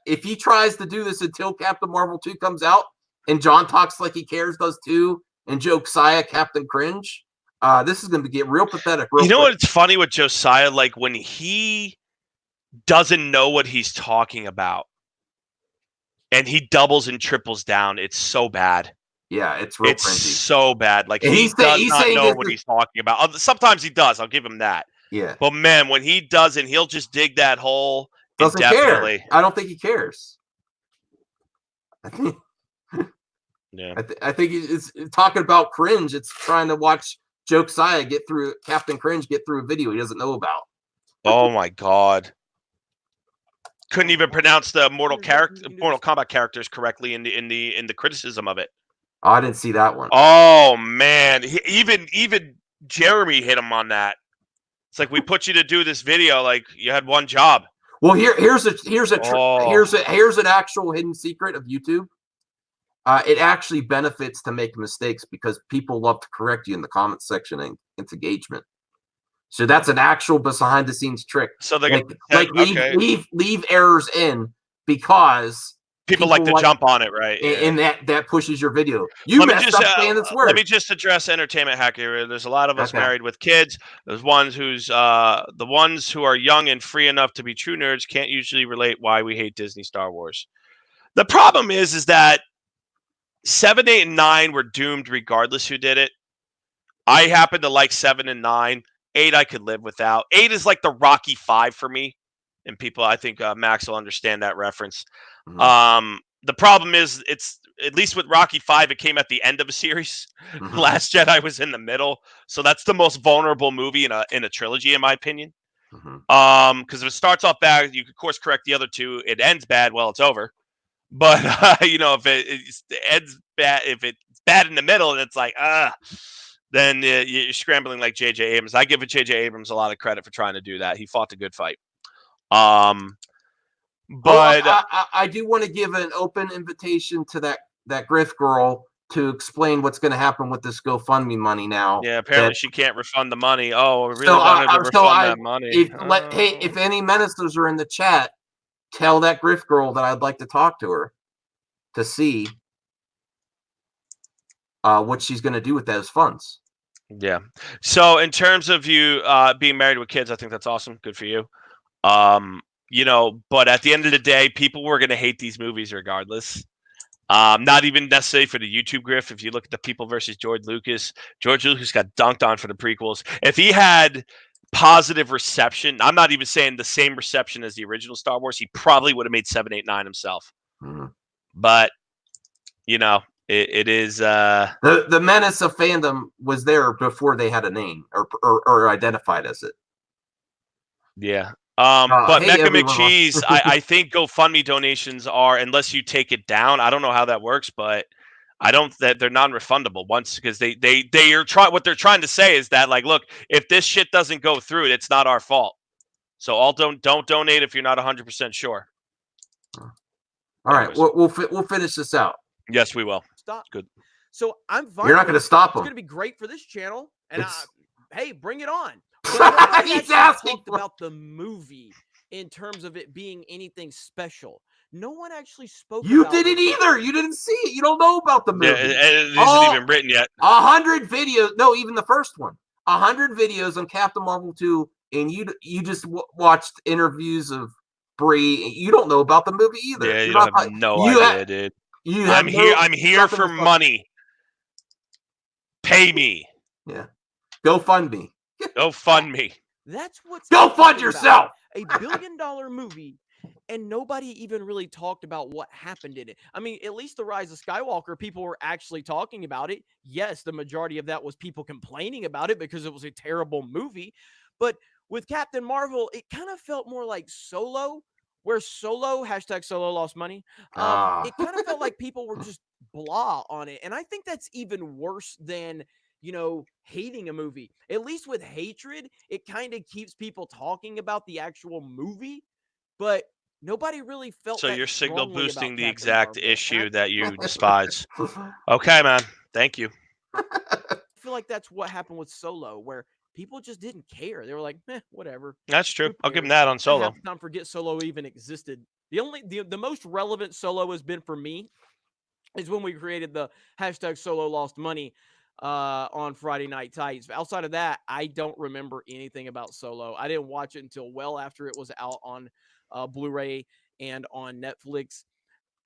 If he tries to do this until Captain Marvel 2 comes out, and John Talks Like He Cares does too, and Josiah Captain Cringe, this is going to get real pathetic. You know what's funny with Josiah? Like when he doesn't know what he's talking about, and he doubles and triples down, it's so bad. Yeah, it's real cringy. So bad. Like he does not know what he's talking about. Sometimes he does. I'll give him that. Yeah. But man, when he doesn't, he'll just dig that hole. Doesn't care. I don't think he cares. I think. Yeah. I think it's talking about cringe. It's trying to watch Josiah get through Captain Cringe get through a video he doesn't know about. Oh my god! Couldn't even pronounce the Mortal Kombat characters correctly in the criticism of it. Oh, I didn't see that one. Oh man, even Jeremy hit him on that. It's like we put you to do this video, like you had one job. Well, here's an actual hidden secret of YouTube. It actually benefits to make mistakes because people love to correct you in the comment section and it's engagement. So that's an actual behind the scenes trick. So they leave errors in because people like to jump on it, right? And that pushes your video. You messed up saying this word. Let me just address entertainment hacker. There's a lot of us married with kids. There's ones the ones who are young and free enough to be true nerds can't usually relate why we hate Disney Star Wars. The problem is that 7, 8, and 9 were doomed regardless who did it. I happen to like 7 and 9. 8 I could live without. 8 is like the Rocky 5 for me. And people, I think Max will understand that reference. Mm-hmm. The problem is it's at least with Rocky 5, it came at the end of a series. Mm-hmm. Last Jedi was in the middle. So that's the most vulnerable movie in a trilogy, in my opinion. Mm-hmm. Because if it starts off bad, you could course correct the other two. It ends bad, well, it's over. But if it ends bad, if it's bad in the middle, and it's like then you're scrambling like J.J. Abrams. I give J.J. Abrams a lot of credit for trying to do that. He fought a good fight. But I do want to give an open invitation to that Grift Girl to explain what's going to happen with this GoFundMe money now. Yeah, apparently she can't refund the money. Oh, we really wanted to refund that money. If any menacers are in the chat, tell that Grift Girl that I'd like to talk to her to see what she's going to do with those funds. Yeah. So in terms of you being married with kids, I think that's awesome. Good for you. But at the end of the day, people were going to hate these movies regardless. Not even necessarily for the YouTube grift. If you look at the People versus George Lucas got dunked on for the prequels. If he had positive reception, I'm not even saying the same reception as the original Star Wars, he probably would have made 7, 8, 9 himself. Mm-hmm. But it is the menace of fandom was there before they had a name or identified as it. Yeah. But hey, Mecha McCheese, I think GoFundMe donations are, unless you take it down, I don't know how that works, but I don't that they're non-refundable once because they are trying. What they're trying to say is that like, look, if this shit doesn't go through, it's not our fault. So all don't donate if you're not 100% sure. All right, we'll finish this out. Yes, we will. Stop. Good. So I'm fine. You're not going to stop It's them. going to be great for this channel, and hey, bring it on. He's asking about the movie in terms of it being anything special. No one actually spoke. You didn't either. You didn't see it. You don't know about the movie. Yeah, it isn't even written yet. 100 videos. No, even the first one. 100 videos on Captain Marvel 2, and you just watched interviews of Brie. You don't know about the movie either. Yeah, you don't have no idea, dude. I'm here for money. Pay me. Yeah. Go fund me. Go fund me. That's what's Go fund yourself. A $1 billion movie, and nobody even really talked about what happened in it. I mean, at least The Rise of Skywalker, people were actually talking about it. Yes, the majority of that was people complaining about it because it was a terrible movie. But with Captain Marvel, it kind of felt more like Solo, where Solo, #Solo lost money. It kind of felt like people were just blah on it. And I think that's even worse than, hating a movie. At least with hatred, it kind of keeps people talking about the actual movie, but nobody really felt. So that you're signal strongly boosting about the Captain exact Marvel. issue that you despise. Okay, man. Thank you. I feel like that's what happened with Solo, where people just didn't care. They were like, whatever. That's true. I'll give him that on Solo. I half the time forget Solo even existed. The most relevant Solo has been for me is when we created the #Solo lost money on Friday Night Titans. Outside of that, I don't remember anything about Solo. I didn't watch it until well after it was out on Blu-ray and on Netflix.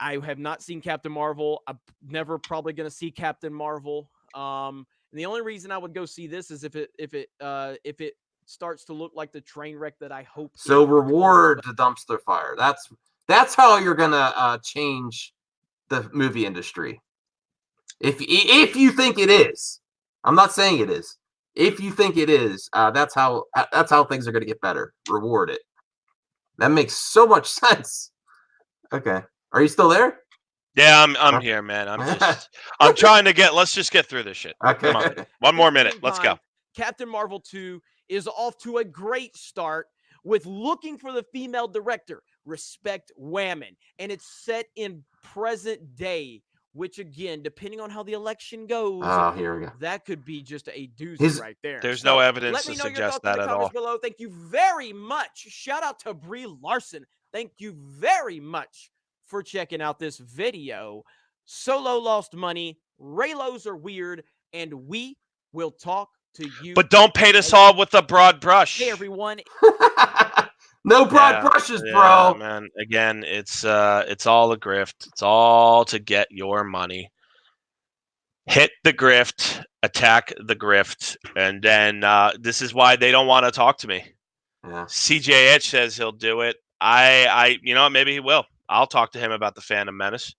I have not seen Captain Marvel. I'm never probably going to see Captain Marvel. And the only reason I would go see this is if it starts to look like the train wreck that I hope. So reward the dumpster fire. That's how you're gonna change the movie industry. If you think it is, I'm not saying it is. If you think it is, that's how things are gonna get better. Reward it. That makes so much sense. Okay, are you still there? Yeah, I'm here, man. I'm trying to let's just get through this shit. Okay. Come on. One more minute. Let's go. Captain Marvel 2 is off to a great start with looking for the female director. Respect Whammon. And it's set in present day, which again, depending on how the election goes, here we go. That could be just a doozy right there. There's no evidence to suggest that at all. Below. Thank you very much. Shout out to Brie Larson. Thank you very much for checking out this video. Solo lost money. Raylos are weird, and we will talk to you. But don't paint us all with a broad brush. Hey, everyone. No broad brushes, bro. Man. Again, it's all a grift. It's all to get your money. Hit the grift, attack the grift, and then this is why they don't want to talk to me. Yeah. CJH says he'll do it. Maybe he will. I'll talk to him about the fandom menace.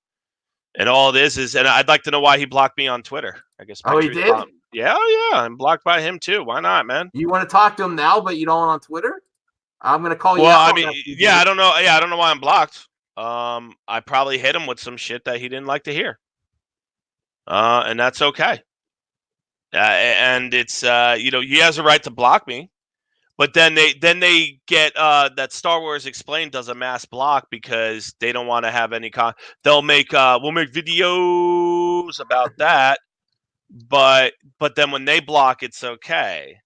And all it is, and I'd like to know why he blocked me on Twitter. I guess. He did? Yeah, I'm blocked by him too. Why not, man? You want to talk to him now, but you don't want on Twitter? I'm gonna call you. Well, I mean, I don't know. Yeah, I don't know why I'm blocked. I probably hit him with some shit that he didn't like to hear. And that's okay. And it's he has a right to block me. But then they get that Star Wars Explained does a mass block because they don't want to have any we'll make videos about that, but then when they block, it's okay.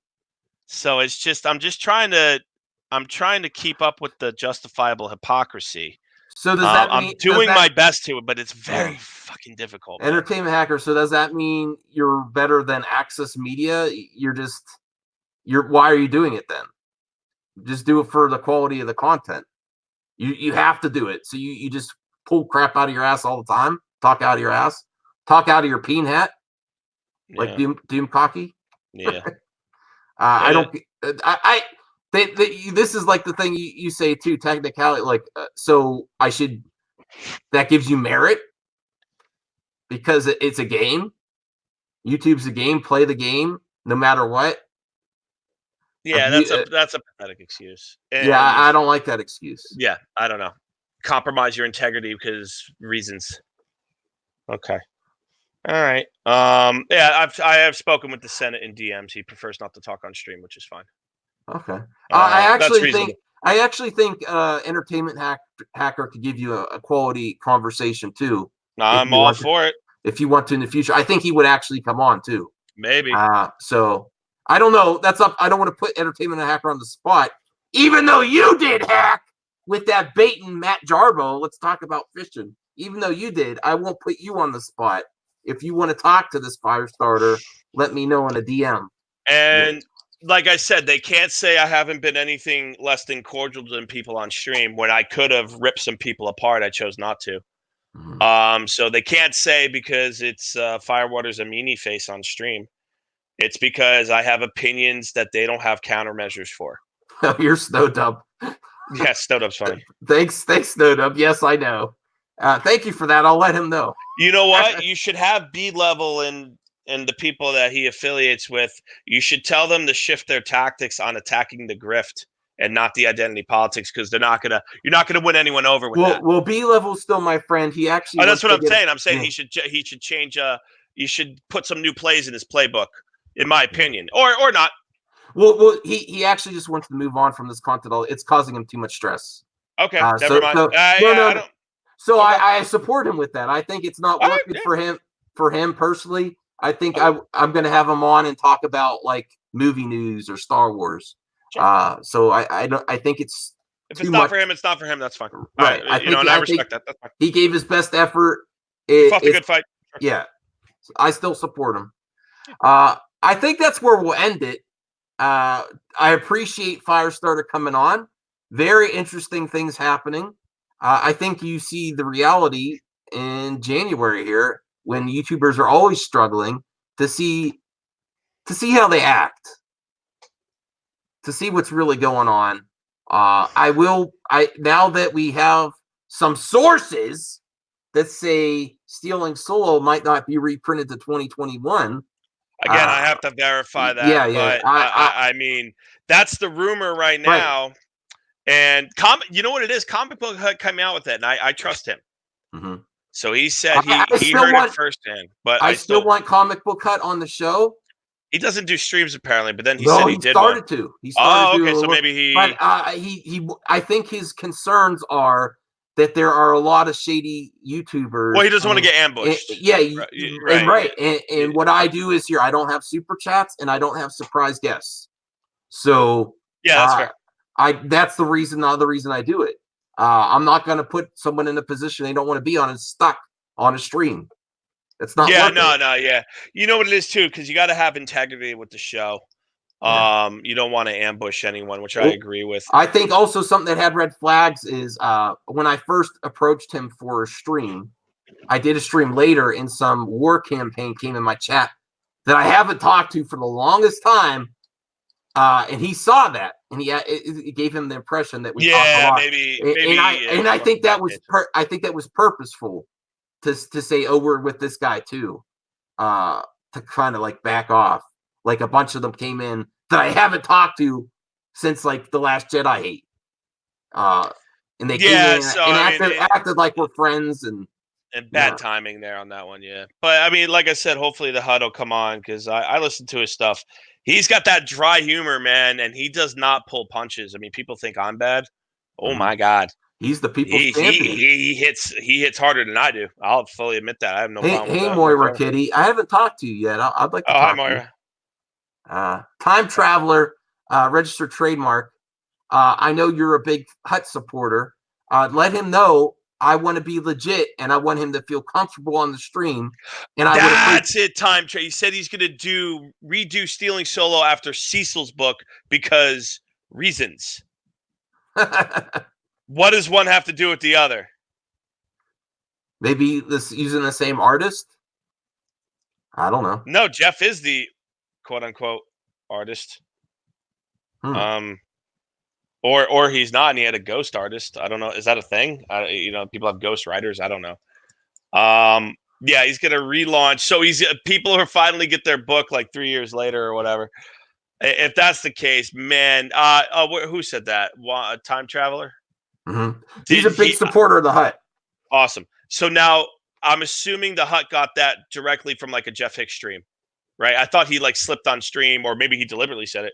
So it's just I'm trying to keep up with the justifiable hypocrisy. So does that mean I'm doing my best to it, but it's very fucking difficult. Entertainment hacker. So does that mean you're better than Access Media? Why are you doing it then? Just do it for the quality of the content. You have to do it. So you just pull crap out of your ass all the time. Talk out of your ass. Talk out of your peen hat. Like Doom Cocky. Yeah. This is like the thing you say too, technicality. Like, so that gives you merit because it's a game. YouTube's a game. Play the game no matter what. Yeah, that's a pathetic excuse. And I don't like that excuse. Yeah, I don't know. Compromise your integrity because reasons. Okay. All right. Yeah, I have spoken with the Senate in DMs. He prefers not to talk on stream, which is fine. Okay. That's reasonable. I actually think Entertainment Hacker could give you a quality conversation too. I'm all for it. If you want to in the future, I think he would actually come on too. Maybe. So I don't know. That's up. I don't want to put Entertainment Hacker on the spot, even though you did hack with that baiting Matt Jarbo. Let's talk about fishing. Even though you did, I won't put you on the spot. If you want to talk to this fire starter, let me know in a DM. And like I said, they can't say I haven't been anything less than cordial to people on stream when I could have ripped some people apart. I chose not to. Mm-hmm. So they can't say because it's Firewater's a meanie face on stream. It's because I have opinions that they don't have countermeasures for. Oh, you're Snowdub. Yeah, Snowdub's funny. Thanks, Snowdub. Yes, I know. Thank you for that. I'll let him know. You know what? You should have B-level and the people that he affiliates with. You should tell them to shift their tactics on attacking the grift and not the identity politics, because you're not gonna win anyone over with that. Well, B-level's still my friend. He actually. Oh, that's what I'm saying. I'm saying he should change. You should put some new plays in his playbook, in my opinion, or not. Well, he actually just wants to move on from this content. It's causing him too much stress. Okay, never mind. No. So I support him with that. I think it's not working for him personally. I think I'm going to have him on and talk about like movie news or Star Wars. Sure. So I think it's if it's not for him, it's not for him. That's fine. Right. I respect that. That's fine. He gave his best effort. He fought a good fight. Yeah, I still support him. I think that's where we'll end it. I appreciate Firestarter coming on. Very interesting things happening. I think you see the reality in January here when YouTubers are always struggling to see how they act, to see what's really going on. Now that we have some sources that say Stealing Solo might not be reprinted to 2021. Again, I have to verify that. Yeah. But I mean, that's the rumor right now. Right. And you know what it is? Comic Book Hut came out with it, and I trust him. Mm-hmm. So he said he heard it firsthand. But I still want Comic Book Hut on the show. He doesn't do streams apparently, but then he said he did. Started to. He started okay. So maybe he. But I think his concerns are that there are a lot of shady YouTubers. Well, he doesn't want to get ambushed. Right. And what I do is I don't have super chats and I don't have surprise guests. So yeah, that's fair. That's the reason. Other reason I do it. I'm not going to put someone in a position they don't want to be on and stuck on a stream. It's not. Yeah, yeah. You know what it is too, because you got to have integrity with the show. You don't want to ambush anyone, which I agree with. I think also something that had red flags is when I first approached him for a stream, I did a stream later and some war campaign came in my chat that I haven't talked to for the longest time. And he saw that, and it gave him the impression that we talked a lot. Maybe. And I think that was purposeful to say, oh, we're with this guy too, to kind of like back off. Like a bunch of them came in that I haven't talked to since like The Last Jedi hate. And they came in and acted like we're friends and bad timing there on that one, yeah. But I mean, like I said, hopefully the HUD will come on because I listen to his stuff. He's got that dry humor, man, and he does not pull punches. I mean, people think I'm bad. Oh my God. He's the people's champion. He hits harder than I do. I'll fully admit that. I have no problem with that. Hey, Moira Kitty. I haven't talked to you yet. I'd like to talk hi, Moira. To you. Time Traveler, registered trademark. I know you're a big Hut supporter. Let him know I want to be legit, and I want him to feel comfortable on the stream. And that's it, Time Traveler. He said he's going to redo Stealing Solo after Cecil's book because reasons. What does one have to do with the other? Maybe using the same artist? I don't know. No, Jeff is the quote-unquote artist. Or he's not, and he had a ghost artist. I don't know. Is that a thing? People have ghost writers. I don't know. Yeah, he's gonna relaunch. So people are finally get their book like 3 years later or whatever. If that's the case, man. Who said that? Time Traveler. Mm-hmm. He's a big supporter of the Hut. Awesome. So now I'm assuming the Hut got that directly from like a Jeff Hicks stream, right? I thought he like slipped on stream, or maybe he deliberately said it.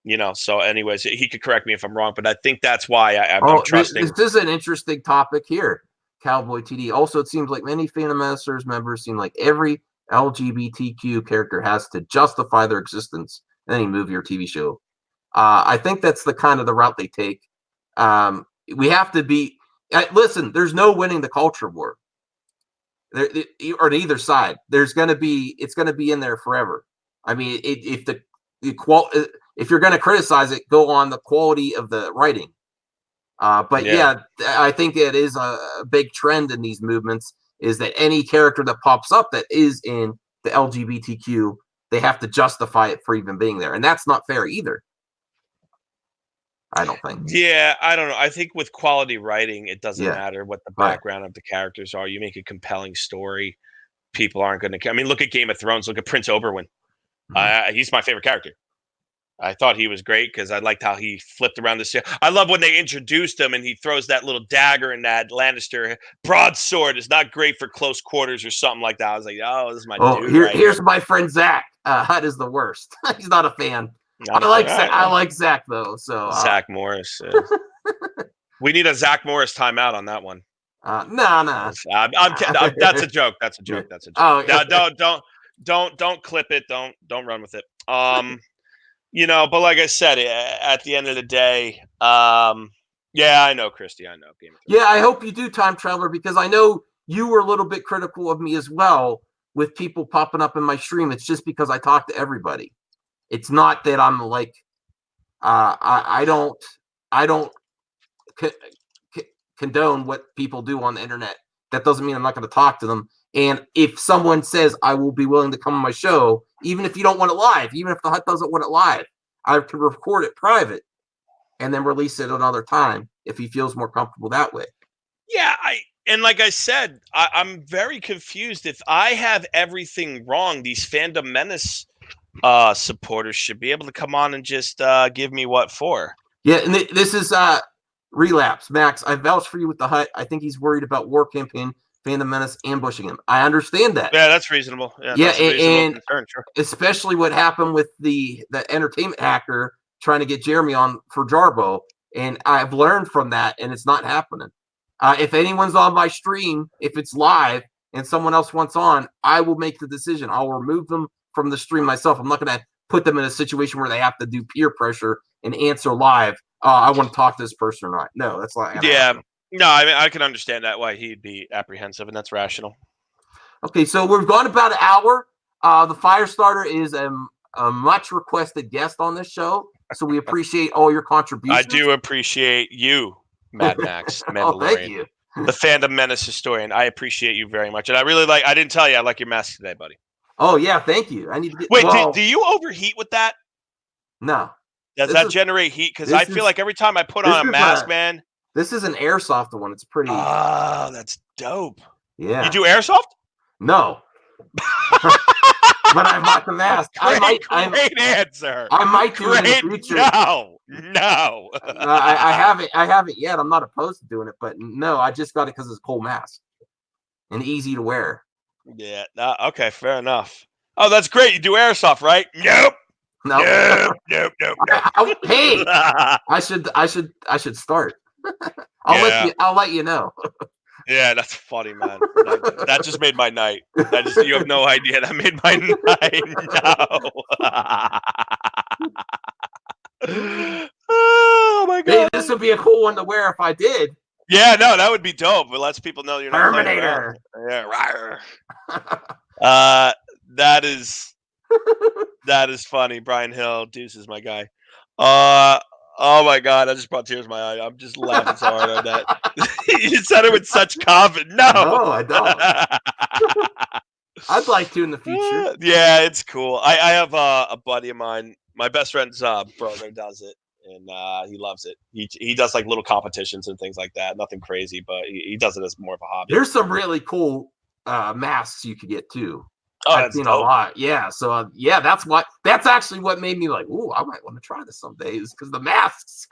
You know, so anyways, he could correct me if I'm wrong, but I think that's why I'm trusting. This is an interesting topic here, Cowboy TD. Also, it seems like many Fandom Menacers members seem like every LGBTQ character has to justify their existence in any movie or TV show. I think that's the kind of the route they take. We have to be. Listen, there's no winning the culture war. There, or on either side, it's going to be in there forever. I mean, if you're going to criticize it, go on the quality of the writing. But yeah, I think it is a big trend in these movements is that any character that pops up that is in the LGBTQ, they have to justify it for even being there. And that's not fair either. I don't think. Yeah, I don't know. I think with quality writing, it doesn't matter what the background of the characters are. You make a compelling story, people aren't going to care. I mean, look at Game of Thrones. Look at Prince Oberyn. He's my favorite character. I thought he was great because I liked how he flipped around the. I love when they introduced him and he throws that little dagger and that Lannister broadsword is not great for close quarters or something like that. I was like, oh, this is my dude. Here's my friend Zach. Hut is the worst. He's not a fan. I like Zach though. So Zach Morris. We need a Zach Morris timeout on that one. No. I'm kidding. That's a joke. That's a joke. Oh, don't clip it. Don't run with it. You know, but like I said, at the end of the day, yeah, I know, Christy. I know. Yeah, I hope you do, Time Traveler, because I know you were a little bit critical of me as well with people popping up in my stream. It's just because I talk to everybody. It's not that I'm like, I don't condone what people do on the internet. That doesn't mean I'm not going to talk to them. And if someone says I will be willing to come on my show, even if you don't want it live, even if the Hut doesn't want it live, I can record it private and then release it another time if he feels more comfortable that way. Yeah, and like I said, I'm very confused. If I have everything wrong, these Fandom Menace supporters should be able to come on and just give me what for. Yeah, and this is Relapse. Max, I vouch for you with the Hut. I think he's worried about War Campaign, Fandom Menace ambushing him. I understand that. Yeah, that's reasonable. Yeah, and concern, sure. Especially what happened with the entertainment hacker trying to get Jeremy on for Jarbo. And I've learned from that, and it's not happening. If anyone's on my stream, if it's live and someone else wants on, I will make the decision. I'll remove them from the stream myself. I'm not going to put them in a situation where they have to do peer pressure and answer live. I want to talk to this person or not. No, that's like no. I mean, I can understand that why he'd be apprehensive, and that's rational. Okay, so we've gone about an hour. The Firestarter is a much requested guest on this show, so we appreciate all your contributions. I do appreciate you, Mad Max, Mandalorian, thank you. The Fandom Menace historian. I appreciate you very much, and I really like. I didn't tell you I like your mask today, buddy. Oh yeah, thank you. I need to get. Wait, do you overheat with that? No. Does that generate heat? Because I feel like every time I put on a mask, man. This is an airsoft one. It's pretty. Oh, that's dope. Yeah. You do airsoft? No. But I bought the mask. Great answer. I might do it in the future. No. I haven't yet. I'm not opposed to doing it, but no, I just got it because it's a cool mask and easy to wear. Yeah. Okay. Fair enough. Oh, that's great. You do airsoft, right? Nope. No. Hey, I should start. I'll let you know. Yeah, that's funny, man. That just made my night. You have no idea. That made my night. No. Oh my god. Hey, this would be a cool one to wear if I did. Yeah, no, that would be dope. It lets people know you're not Terminator. Yeah, that is funny. Brian Hill, Deuce is my guy. Oh my god, I just brought tears to my eye. I'm just laughing so hard on that. You said it with such confidence. No, I don't. I'd like to in the future. Yeah, it's cool. I have a buddy of mine. My best friend's brother does it, and he loves it. He does like little competitions and things like that. Nothing crazy, but he does it as more of a hobby. There's some really cool masks you could get too. Oh, I've seen a lot. Yeah. So that's actually what made me like, ooh, I might want to try this some days because the masks,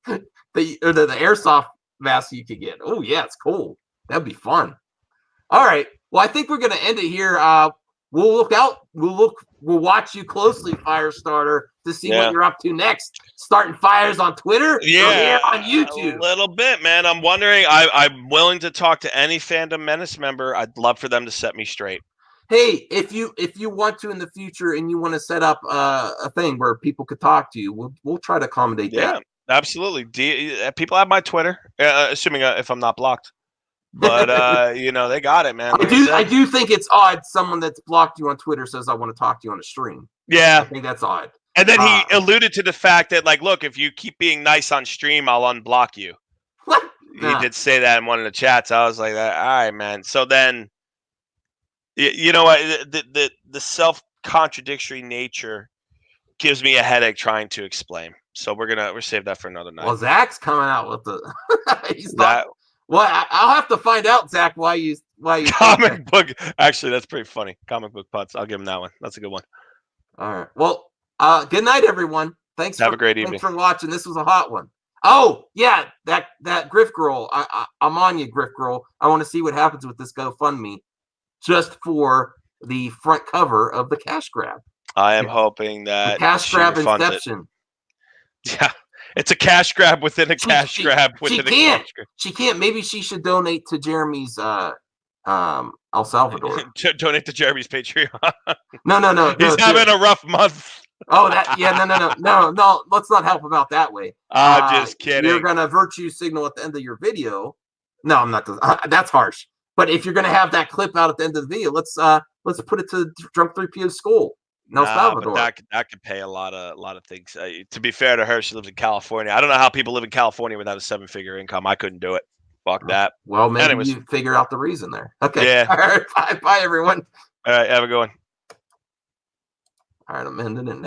the airsoft mask you could get. Oh yeah, it's cool. That'd be fun. All right. Well, I think we're gonna end it here. We'll look out. We'll watch you closely, Firestarter, to see what you're up to next. Starting fires on Twitter, or here on YouTube. A little bit, man. I'm wondering. I'm willing to talk to any fandom menace member. I'd love for them to set me straight. Hey, if you want to in the future and you want to set up a thing where people could talk to you, we'll try to accommodate that. Yeah, absolutely. People have my Twitter, assuming if I'm not blocked. But you know, they got it, man. I do think it's odd someone that's blocked you on Twitter says I want to talk to you on a stream. Yeah, I think that's odd. And then he alluded to the fact that, like, look, if you keep being nice on stream, I'll unblock you. What? He did say that in one of the chats. I was like, all right, man. So then, you know what? The self-contradictory nature gives me a headache trying to explain. So we're save that for another night. Well, Zach's coming out with the Well, I'll have to find out, Zach, why you comic book. Actually, that's pretty funny. Comic book putts. I'll give him that one. That's a good one. All right. Well, good night, everyone. Thanks. Have a great evening. Thanks for watching. This was a hot one. Oh yeah, that Grift Girl. I'm on you, Grift Girl. I want to see what happens with this GoFundMe, just for the front cover of the cash grab. I am hoping that the cash grab Inception. Yeah. It's a cash grab within a cash grab within a cash grab. She can't. Maybe she should donate to Jeremy's El Salvador. Donate to Jeremy's Patreon. No. He's having a rough month. Oh, no. Let's not help him out that way. I'm just kidding. You're gonna virtue signal at the end of your video. No, I'm not. That's harsh. But if you're gonna have that clip out at the end of the video, let's put it to Drunk 3PO's school. El Salvador. But that could pay a lot of things. To be fair to her, she lives in California. I don't know how people live in California without a 7-figure income. I couldn't do it. Fuck that. Well, maybe you figure out the reason there. Okay. Yeah. All right. Bye, everyone. All right. Have a good one. All right. I'm ending it now.